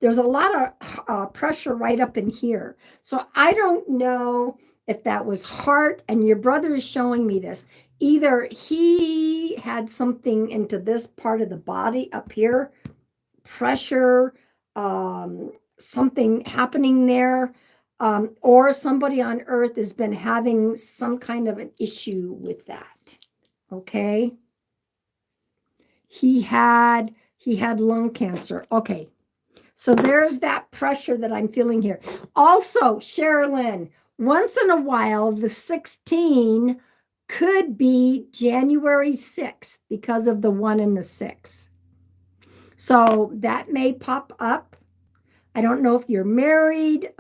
there's a lot of pressure right up in here. So I don't know if that was heart, and your brother is showing me this. Either he had something into this part of the body up here, pressure, something happening there, or somebody on earth has been having some kind of an issue with that. Okay. He had lung cancer. Okay. So there's that pressure that I'm feeling here. Also, Sherilyn, once in a while, the 16 could be January 6th because of the 1 and the 6. So that may pop up. I don't know if you're married.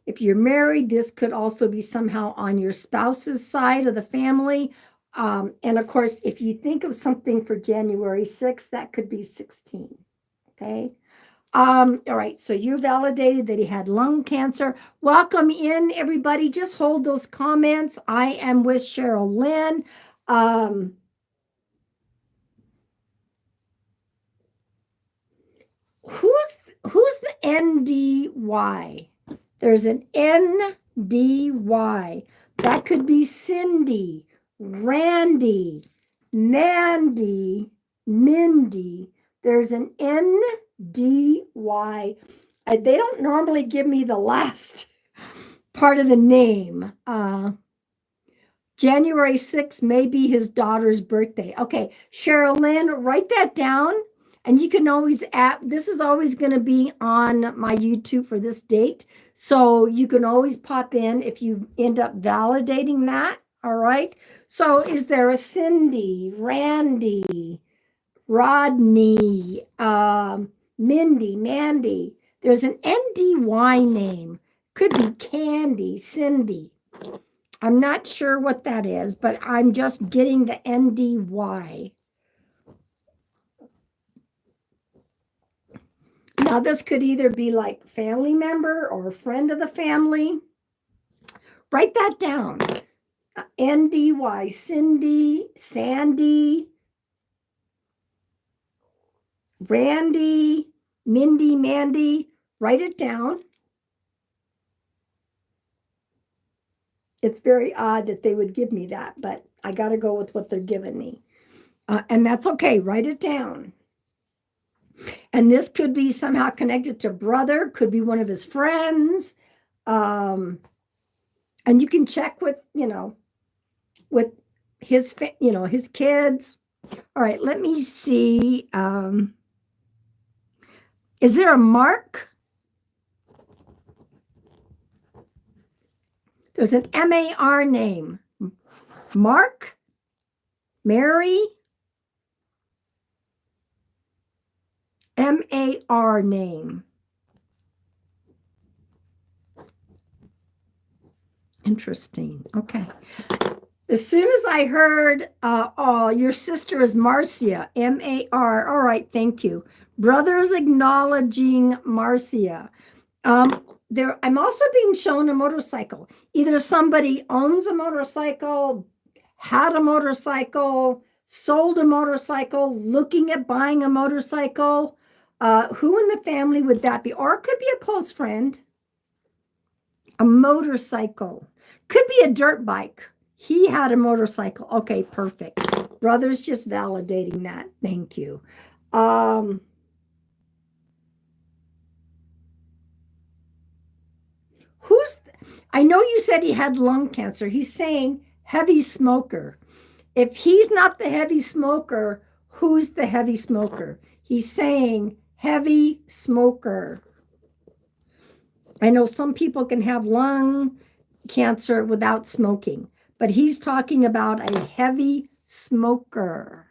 If you're married, this could also be somehow on your spouse's side of the family. And of course, if you think of something for January 6th, that could be 16. Okay. All right. So you validated that he had lung cancer. Welcome in, everybody. Just hold those comments. I am with Cheryl Lynn. Who's the NDY? There's an NDY. That could be Cindy, Randy, Mandy, Mindy. There's an NDY. They don't normally give me the last part of the name. January 6th may be his daughter's birthday. Okay, Cheryl Lynn, write that down. And you can always add, this is always going to be on my YouTube for this date. So you can always pop in if you end up validating that. All right. So is there a Cindy, Randy, Rodney, Mindy, Mandy? There's an NDY name. Could be Candy, Cindy. I'm not sure what that is, but I'm just getting the NDY. Now, this could either be like family member or a friend of the family. Write that down. NDY, Cindy, Sandy, Randy, Mindy, Mandy. Write it down. It's very odd that they would give me that, but I got to go with what they're giving me. And that's okay. Write it down. And this could be somehow connected to brother, could be one of his friends. And you can check with, with his, his kids. All right, let me see. Is there a Mark? There's an MAR name. Mark? Mary? MAR name. Interesting. Okay. As soon as I heard, oh, your sister is Marcia, MAR. All right, thank you. Brothers acknowledging Marcia. I'm also being shown a motorcycle. Either somebody owns a motorcycle, had a motorcycle, sold a motorcycle, looking at buying a motorcycle. Who in the family would that be? Or it could be a close friend. A motorcycle. Could be a dirt bike. He had a motorcycle. Okay, perfect. Brother's just validating that. Thank you. I know you said he had lung cancer. He's saying heavy smoker. If he's not the heavy smoker, who's the heavy smoker? He's saying heavy smoker. I know some people can have lung cancer without smoking, but he's talking about a heavy smoker.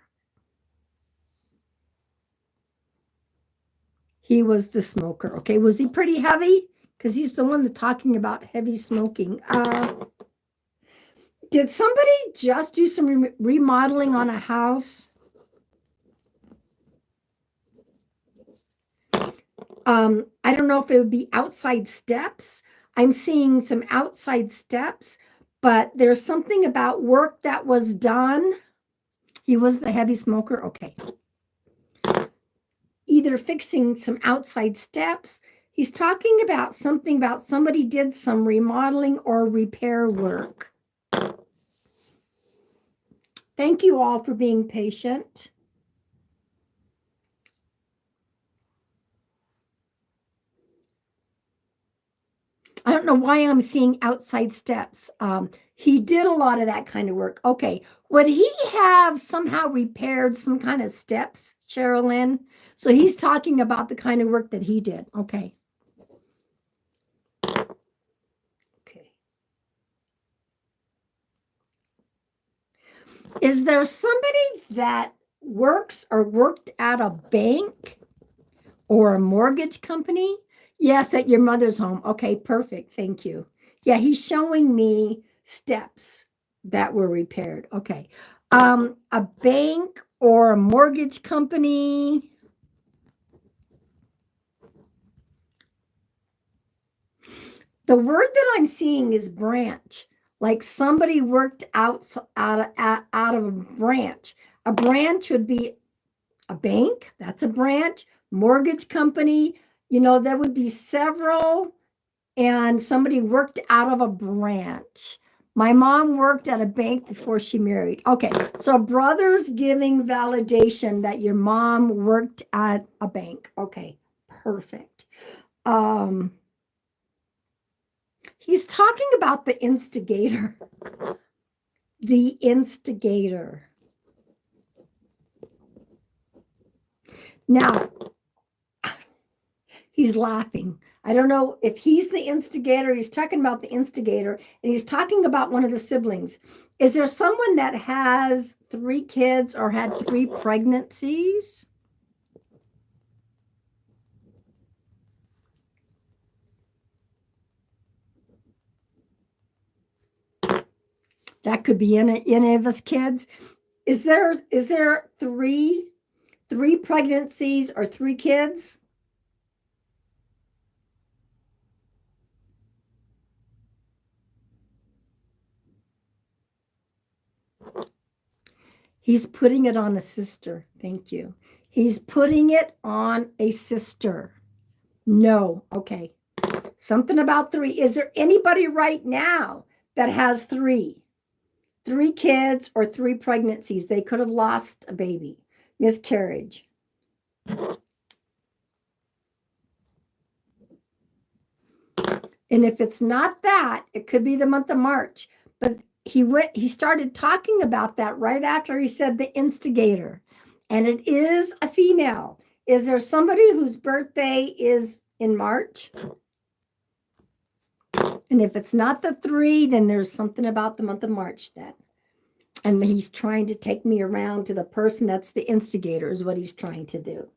He was the smoker. Okay, was he pretty heavy? Because he's the one that's talking about heavy smoking. Did somebody just do some remodeling on a house? I don't know if it would be outside steps. I'm seeing some outside steps, but there's something about work that was done. He was the heavy smoker. Okay. Either fixing some outside steps. He's talking about something about somebody did some remodeling or repair work. Thank you all for being patient. I don't know why I'm seeing outside steps. He did a lot of that kind of work. Okay. Would he have somehow repaired some kind of steps, Sherilyn? So he's talking about the kind of work that he did. Okay. Okay. Is there somebody that works or worked at a bank or a mortgage company? Yes, at your mother's home. Okay, perfect. Thank you. Yeah, he's showing me steps that were repaired. Okay. A bank or a mortgage company. The word that I'm seeing is branch. Like somebody worked out of a branch. A branch would be a bank. That's a branch. Mortgage company. You know, there would be several, and somebody worked out of a branch. My mom worked at a bank before she married. Okay, so brother's giving validation that your mom worked at a bank. Okay, perfect. He's talking about the instigator. The instigator. Now, he's laughing. I don't know if he's the instigator. He's talking about the instigator, and he's talking about one of the siblings. Is there someone that has 3 kids or had 3 pregnancies? That could be any of us kids. Is there 3 pregnancies or 3 kids? He's putting it on a sister. Thank you. He's putting it on a sister. No. Okay. Something about 3. Is there anybody right now that has 3? 3 kids or 3 pregnancies? They could have lost a baby. Miscarriage. And if it's not that, it could be the month of March. But he started talking about that right after he said the instigator. And it is a female. Is there somebody whose birthday is in March? And if it's not the 3, then there's something about the month of March then. And he's trying to take me around to the person that's the instigator is what he's trying to do.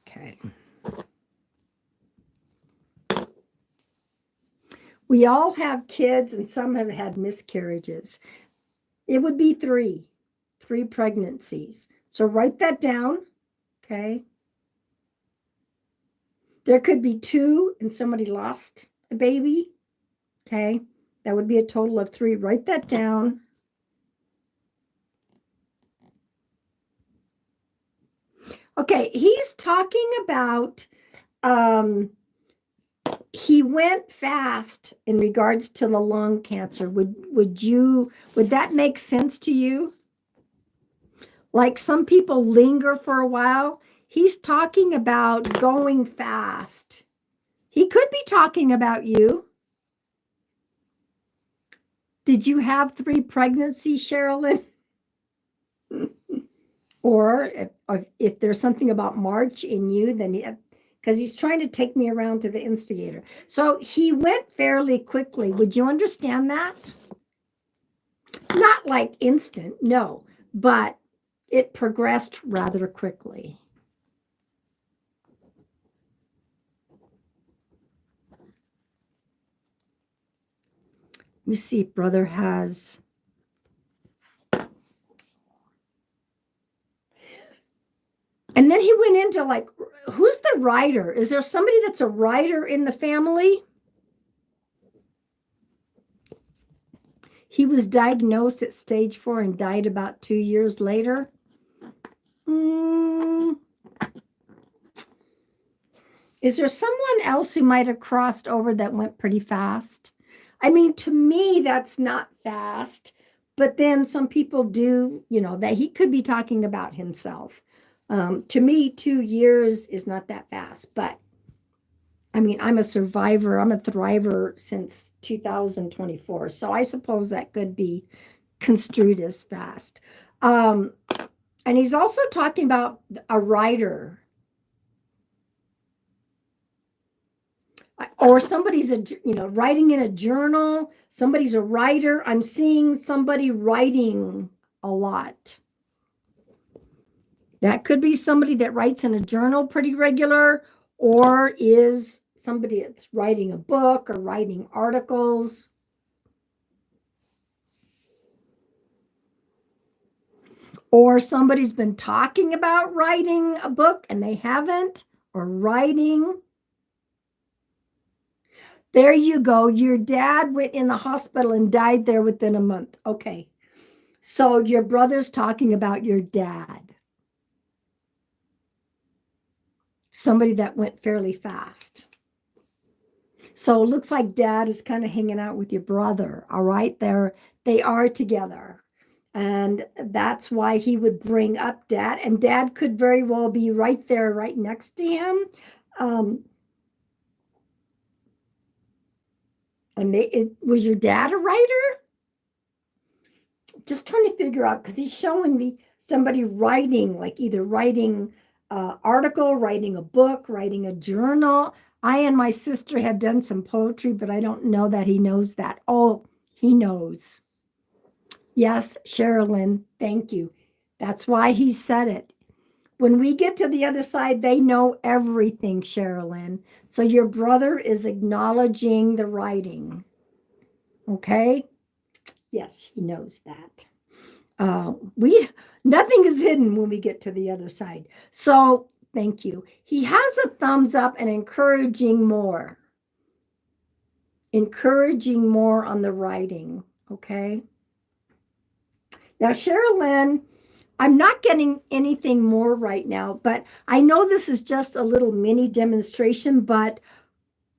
Okay. We all have kids and some have had miscarriages. It would be 3 pregnancies. So write that down. Okay. There could be 2 and somebody lost a baby. Okay. That would be a total of 3. Write that down. Okay. He's talking about he went fast in regards to the lung cancer. Would that make sense to you? Like some people linger for a while. He's talking about going fast. He could be talking about you. Did you have 3 pregnancies, Sherilyn? Or if there's something about March in you, then because he's trying to take me around to the instigator. So he went fairly quickly. Would you understand that? Not like instant, no, but it progressed rather quickly. Let me see if brother has. And then he went into like, who's the writer? Is there somebody that's a writer in the family? He was diagnosed at stage 4 and died about 2 years later. Is there someone else who might have crossed over that went pretty fast? I mean, to me, that's not fast. But then some people do, that he could be talking about himself. To me, 2 years is not that fast. But I mean, I'm a survivor. I'm a thriver since 2024. So I suppose that could be construed as fast. And he's also talking about a writer. Or somebody's writing in a journal. Somebody's a writer. I'm seeing somebody writing a lot. That could be somebody that writes in a journal pretty regular, or is somebody that's writing a book or writing articles. Or somebody's been talking about writing a book and they haven't, or writing. There you go. Your dad went in the hospital and died there within a month. Okay. So your brother's talking about your dad. Somebody that went fairly fast. So it looks like dad is kind of hanging out with your brother. All right. They are together. And that's why he would bring up dad. And dad could very well be right there, right next to him. Was your dad a writer? Just trying to figure out, because he's showing me somebody writing, like either writing an article, writing a book, writing a journal. I and my sister have done some poetry, but I don't know that he knows that. Oh, he knows. Yes, Sherilyn, thank you. That's why he said it. When we get to the other side, they know everything, Sherilyn. So your brother is acknowledging the writing. Okay? Yes, he knows that. Nothing is hidden when we get to the other side. So thank you. He has a thumbs up and encouraging more. Encouraging more on the writing. Okay? Now, Sherilyn, I'm not getting anything more right now, but I know this is just a little mini demonstration, but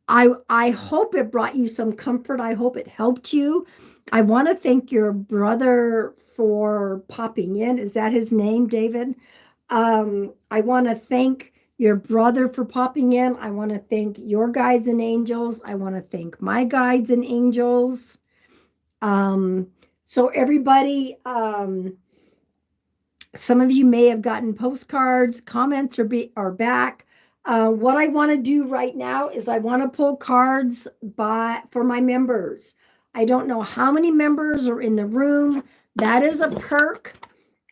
I hope it brought you some comfort. I hope it helped you. I want to thank your brother for popping in. Is that his name, David? I want to thank your brother for popping in. I want to thank your guides and angels. I want to thank my guides and angels. So everybody, some of you may have gotten postcards, comments are back. What I want to do right now is I want to pull cards for my members. I don't know how many members are in the room. That is a perk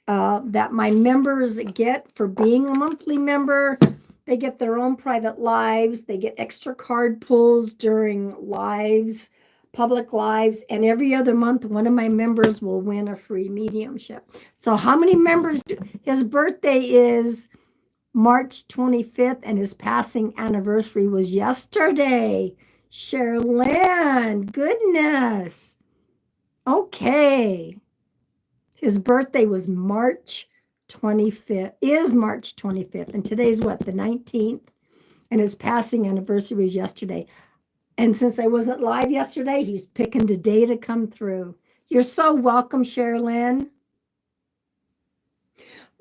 that my members get for being a monthly member. They get their own private lives. They get extra card pulls during lives, public lives, and every other month, one of my members will win a free mediumship. So how many members his birthday is March 25th, and his passing anniversary was yesterday. Sherilyn, goodness. Okay. His birthday was March 25th, is March 25th, and today's what, the 19th? And his passing anniversary was yesterday. And since I wasn't live yesterday, he's picking today to come through. You're so welcome, Sherilyn.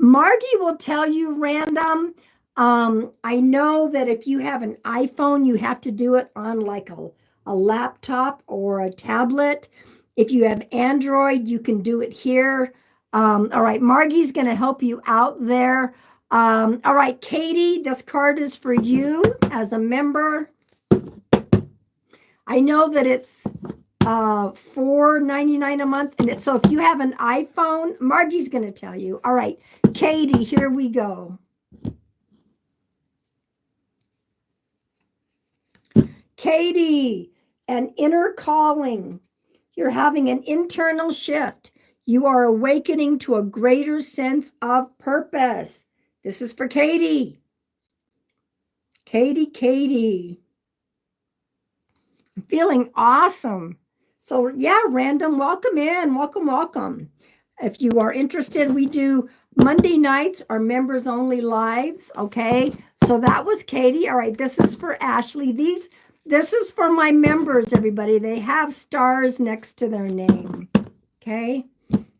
Margie will tell you random. I know that if you have an iPhone, you have to do it on like a laptop or a tablet. If you have Android, you can do it here. All right, Margie's going to help you out there. All right, Katie, this card is for you as a member. I know that it's $4.99 a month, and so if you have an iPhone, Margie's going to tell you. All right, Katie, here we go. Katie, an inner calling. You're having an internal shift. You are awakening to a greater sense of purpose. This is for Katie. Katie. I'm feeling awesome. So yeah, random, welcome in, welcome. If you are interested, we do Monday nights are members only lives. Okay, so that was Katie. All right, this is for Ashley. This is for my members, everybody. They have stars next to their name. Okay,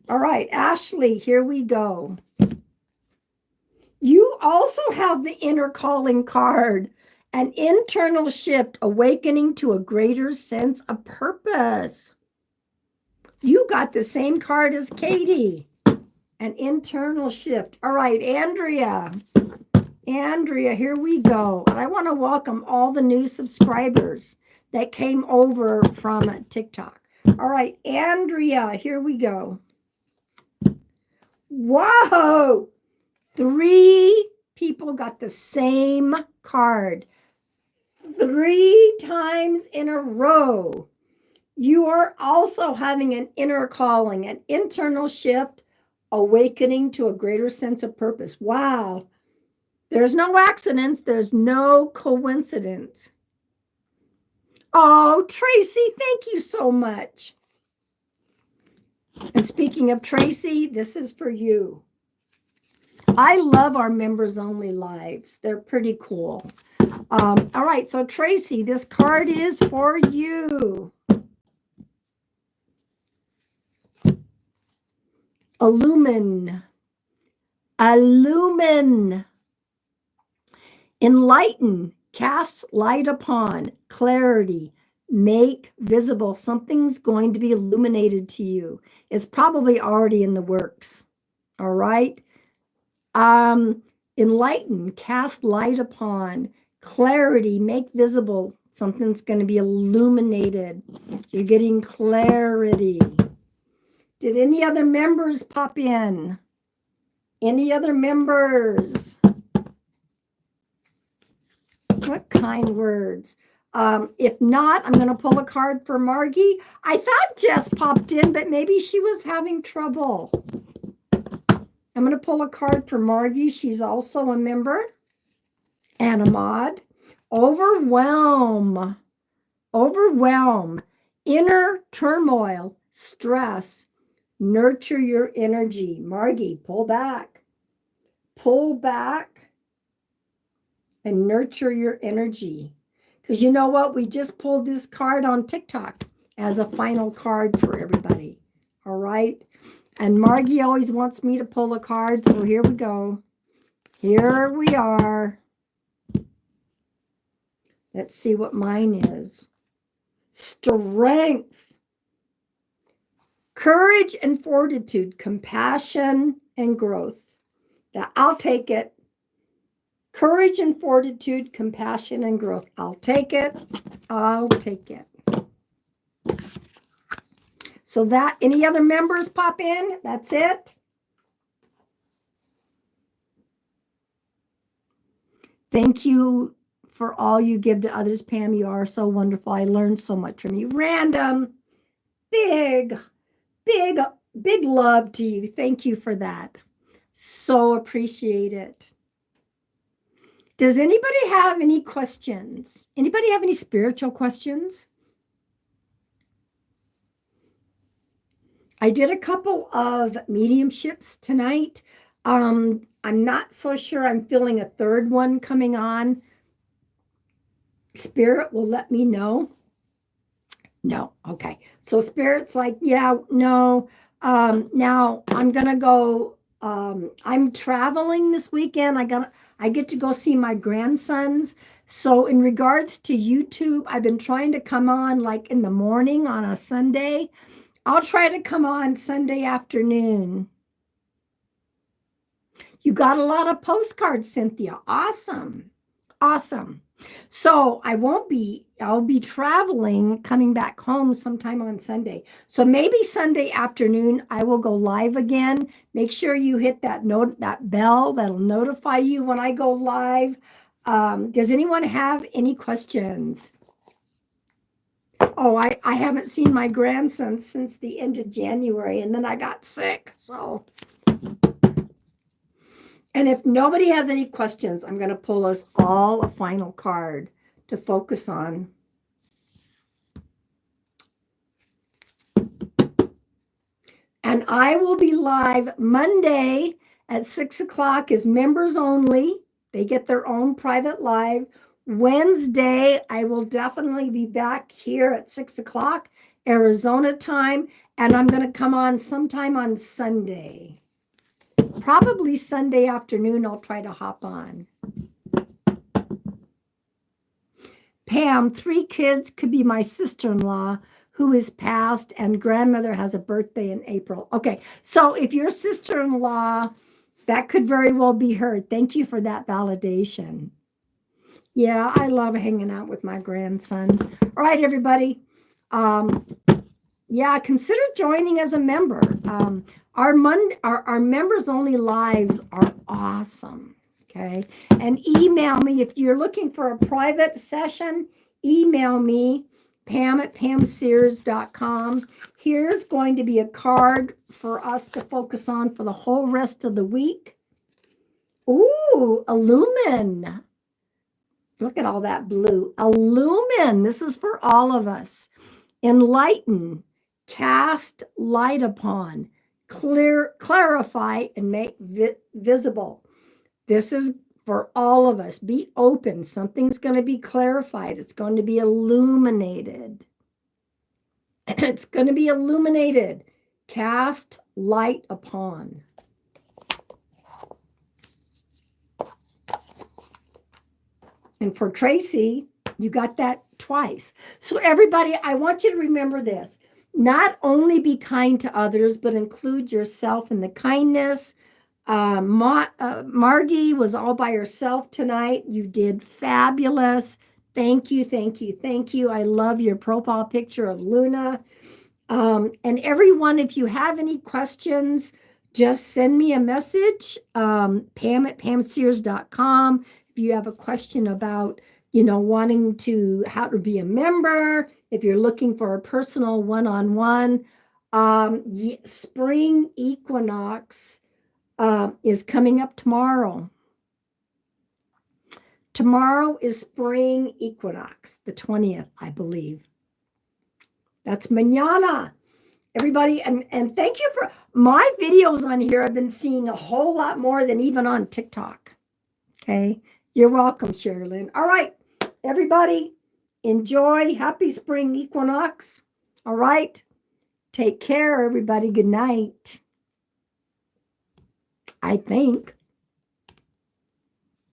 all right, Ashley, here we go. You also have the inner calling card. An internal shift, awakening to a greater sense of purpose. You got the same card as Katie. An internal shift. All right, Andrea, here we go. And I want to welcome all the new subscribers that came over from TikTok. All right, Andrea, here we go. Whoa! 3 people got the same card. 3 times in a row. You are also having an inner calling, an internal shift, awakening to a greater sense of purpose. Wow. There's no accidents. There's no coincidence. Oh, Tracy, thank you so much. And speaking of Tracy, this is for you. I love our members only lives. They're pretty cool. All right, so Tracy, this card is for you. Illumine. Enlighten, cast light upon, clarity, make visible. Something's going to be illuminated to you. It's probably already in the works. All right. Enlighten, cast light upon, clarity, make visible. Something's going to be illuminated. You're getting clarity. Did any other members pop in? Any other members? What kind words? If not, I'm going to pull a card for Margie. I thought Jess popped in, but maybe she was having trouble. I'm going to pull a card for Margie. She's also a member and a mod. Overwhelm. Inner turmoil, stress. Nurture your energy. Margie, pull back. Pull back and nurture your energy. Because you know what? We just pulled this card on TikTok as a final card for everybody. All right. And Margie always wants me to pull a card. So here we go. Here we are. Let's see what mine is. Strength. Courage and fortitude, compassion and growth. Now, I'll take it. Courage and fortitude, compassion and growth. I'll take it. So that, any other members pop in? That's it. Thank you for all you give to others, Pam. You are so wonderful. I learned so much from you. Random, big love to you. Thank you for that. So appreciate it. Does anybody have any questions? Anybody have any spiritual questions? I did a couple of mediumships tonight. I'm not so sure. I'm feeling a third one coming on. Spirit will let me know. No. Okay. So Spirit's like, yeah, no. Now I'm going to go I'm traveling this weekend. I get to go see my grandsons. So in regards to YouTube, I've been trying to come on like in the morning on a Sunday. I'll try to come on Sunday afternoon. You got a lot of postcards, Cynthia. Awesome. Awesome. So I'll be traveling, coming back home sometime on Sunday. So maybe Sunday afternoon, I will go live again. Make sure you hit that bell that'll notify you when I go live. Does anyone have any questions? Oh, I haven't seen my grandson since the end of January, and then I got sick. So, and if nobody has any questions, I'm going to pull us all a final card to focus on. And I will be live Monday at 6 o'clock is members only. They get their own private live. Wednesday, I will definitely be back here at 6 o'clock Arizona time. And I'm going to come on sometime on Sunday. Probably Sunday afternoon, I'll try to hop on. Pam, 3 kids could be my sister-in-law who is passed, and grandmother has a birthday in April. Okay, so if your sister-in-law, that could very well be her. Thank you for that validation. Yeah, I love hanging out with my grandsons. All right, everybody. Yeah, consider joining as a member. Our members only lives are awesome. Okay. And email me if you're looking for a private session. Email me, pam@pamsears.com. Here's going to be a card for us to focus on for the whole rest of the week. Ooh, Illumin. Look at all that blue. Illumin. This is for all of us. Enlighten, cast light upon, clarify, and make visible. This is for all of us. Be open. Something's going to be clarified. It's going to be illuminated. It's going to be illuminated. Cast light upon. And for Tracy, you got that twice. So everybody, I want you to remember this. Not only be kind to others, but include yourself in the kindness. Margie was all by herself tonight. You did fabulous. Thank you, thank you, thank you. I love your profile picture of Luna. And everyone, if you have any questions, just send me a message, pam@pamsears.com. If you have a question about, wanting to how to be a member, if you're looking for a personal one-on-one, spring equinox is coming up tomorrow. Tomorrow is spring equinox, the 20th, I believe. That's mañana. Everybody, and thank you for my videos on here. I've been seeing a whole lot more than even on TikTok. Okay. You're welcome, Sherilyn. All right, everybody, enjoy. Happy spring equinox. All right. Take care, everybody. Good night. I think.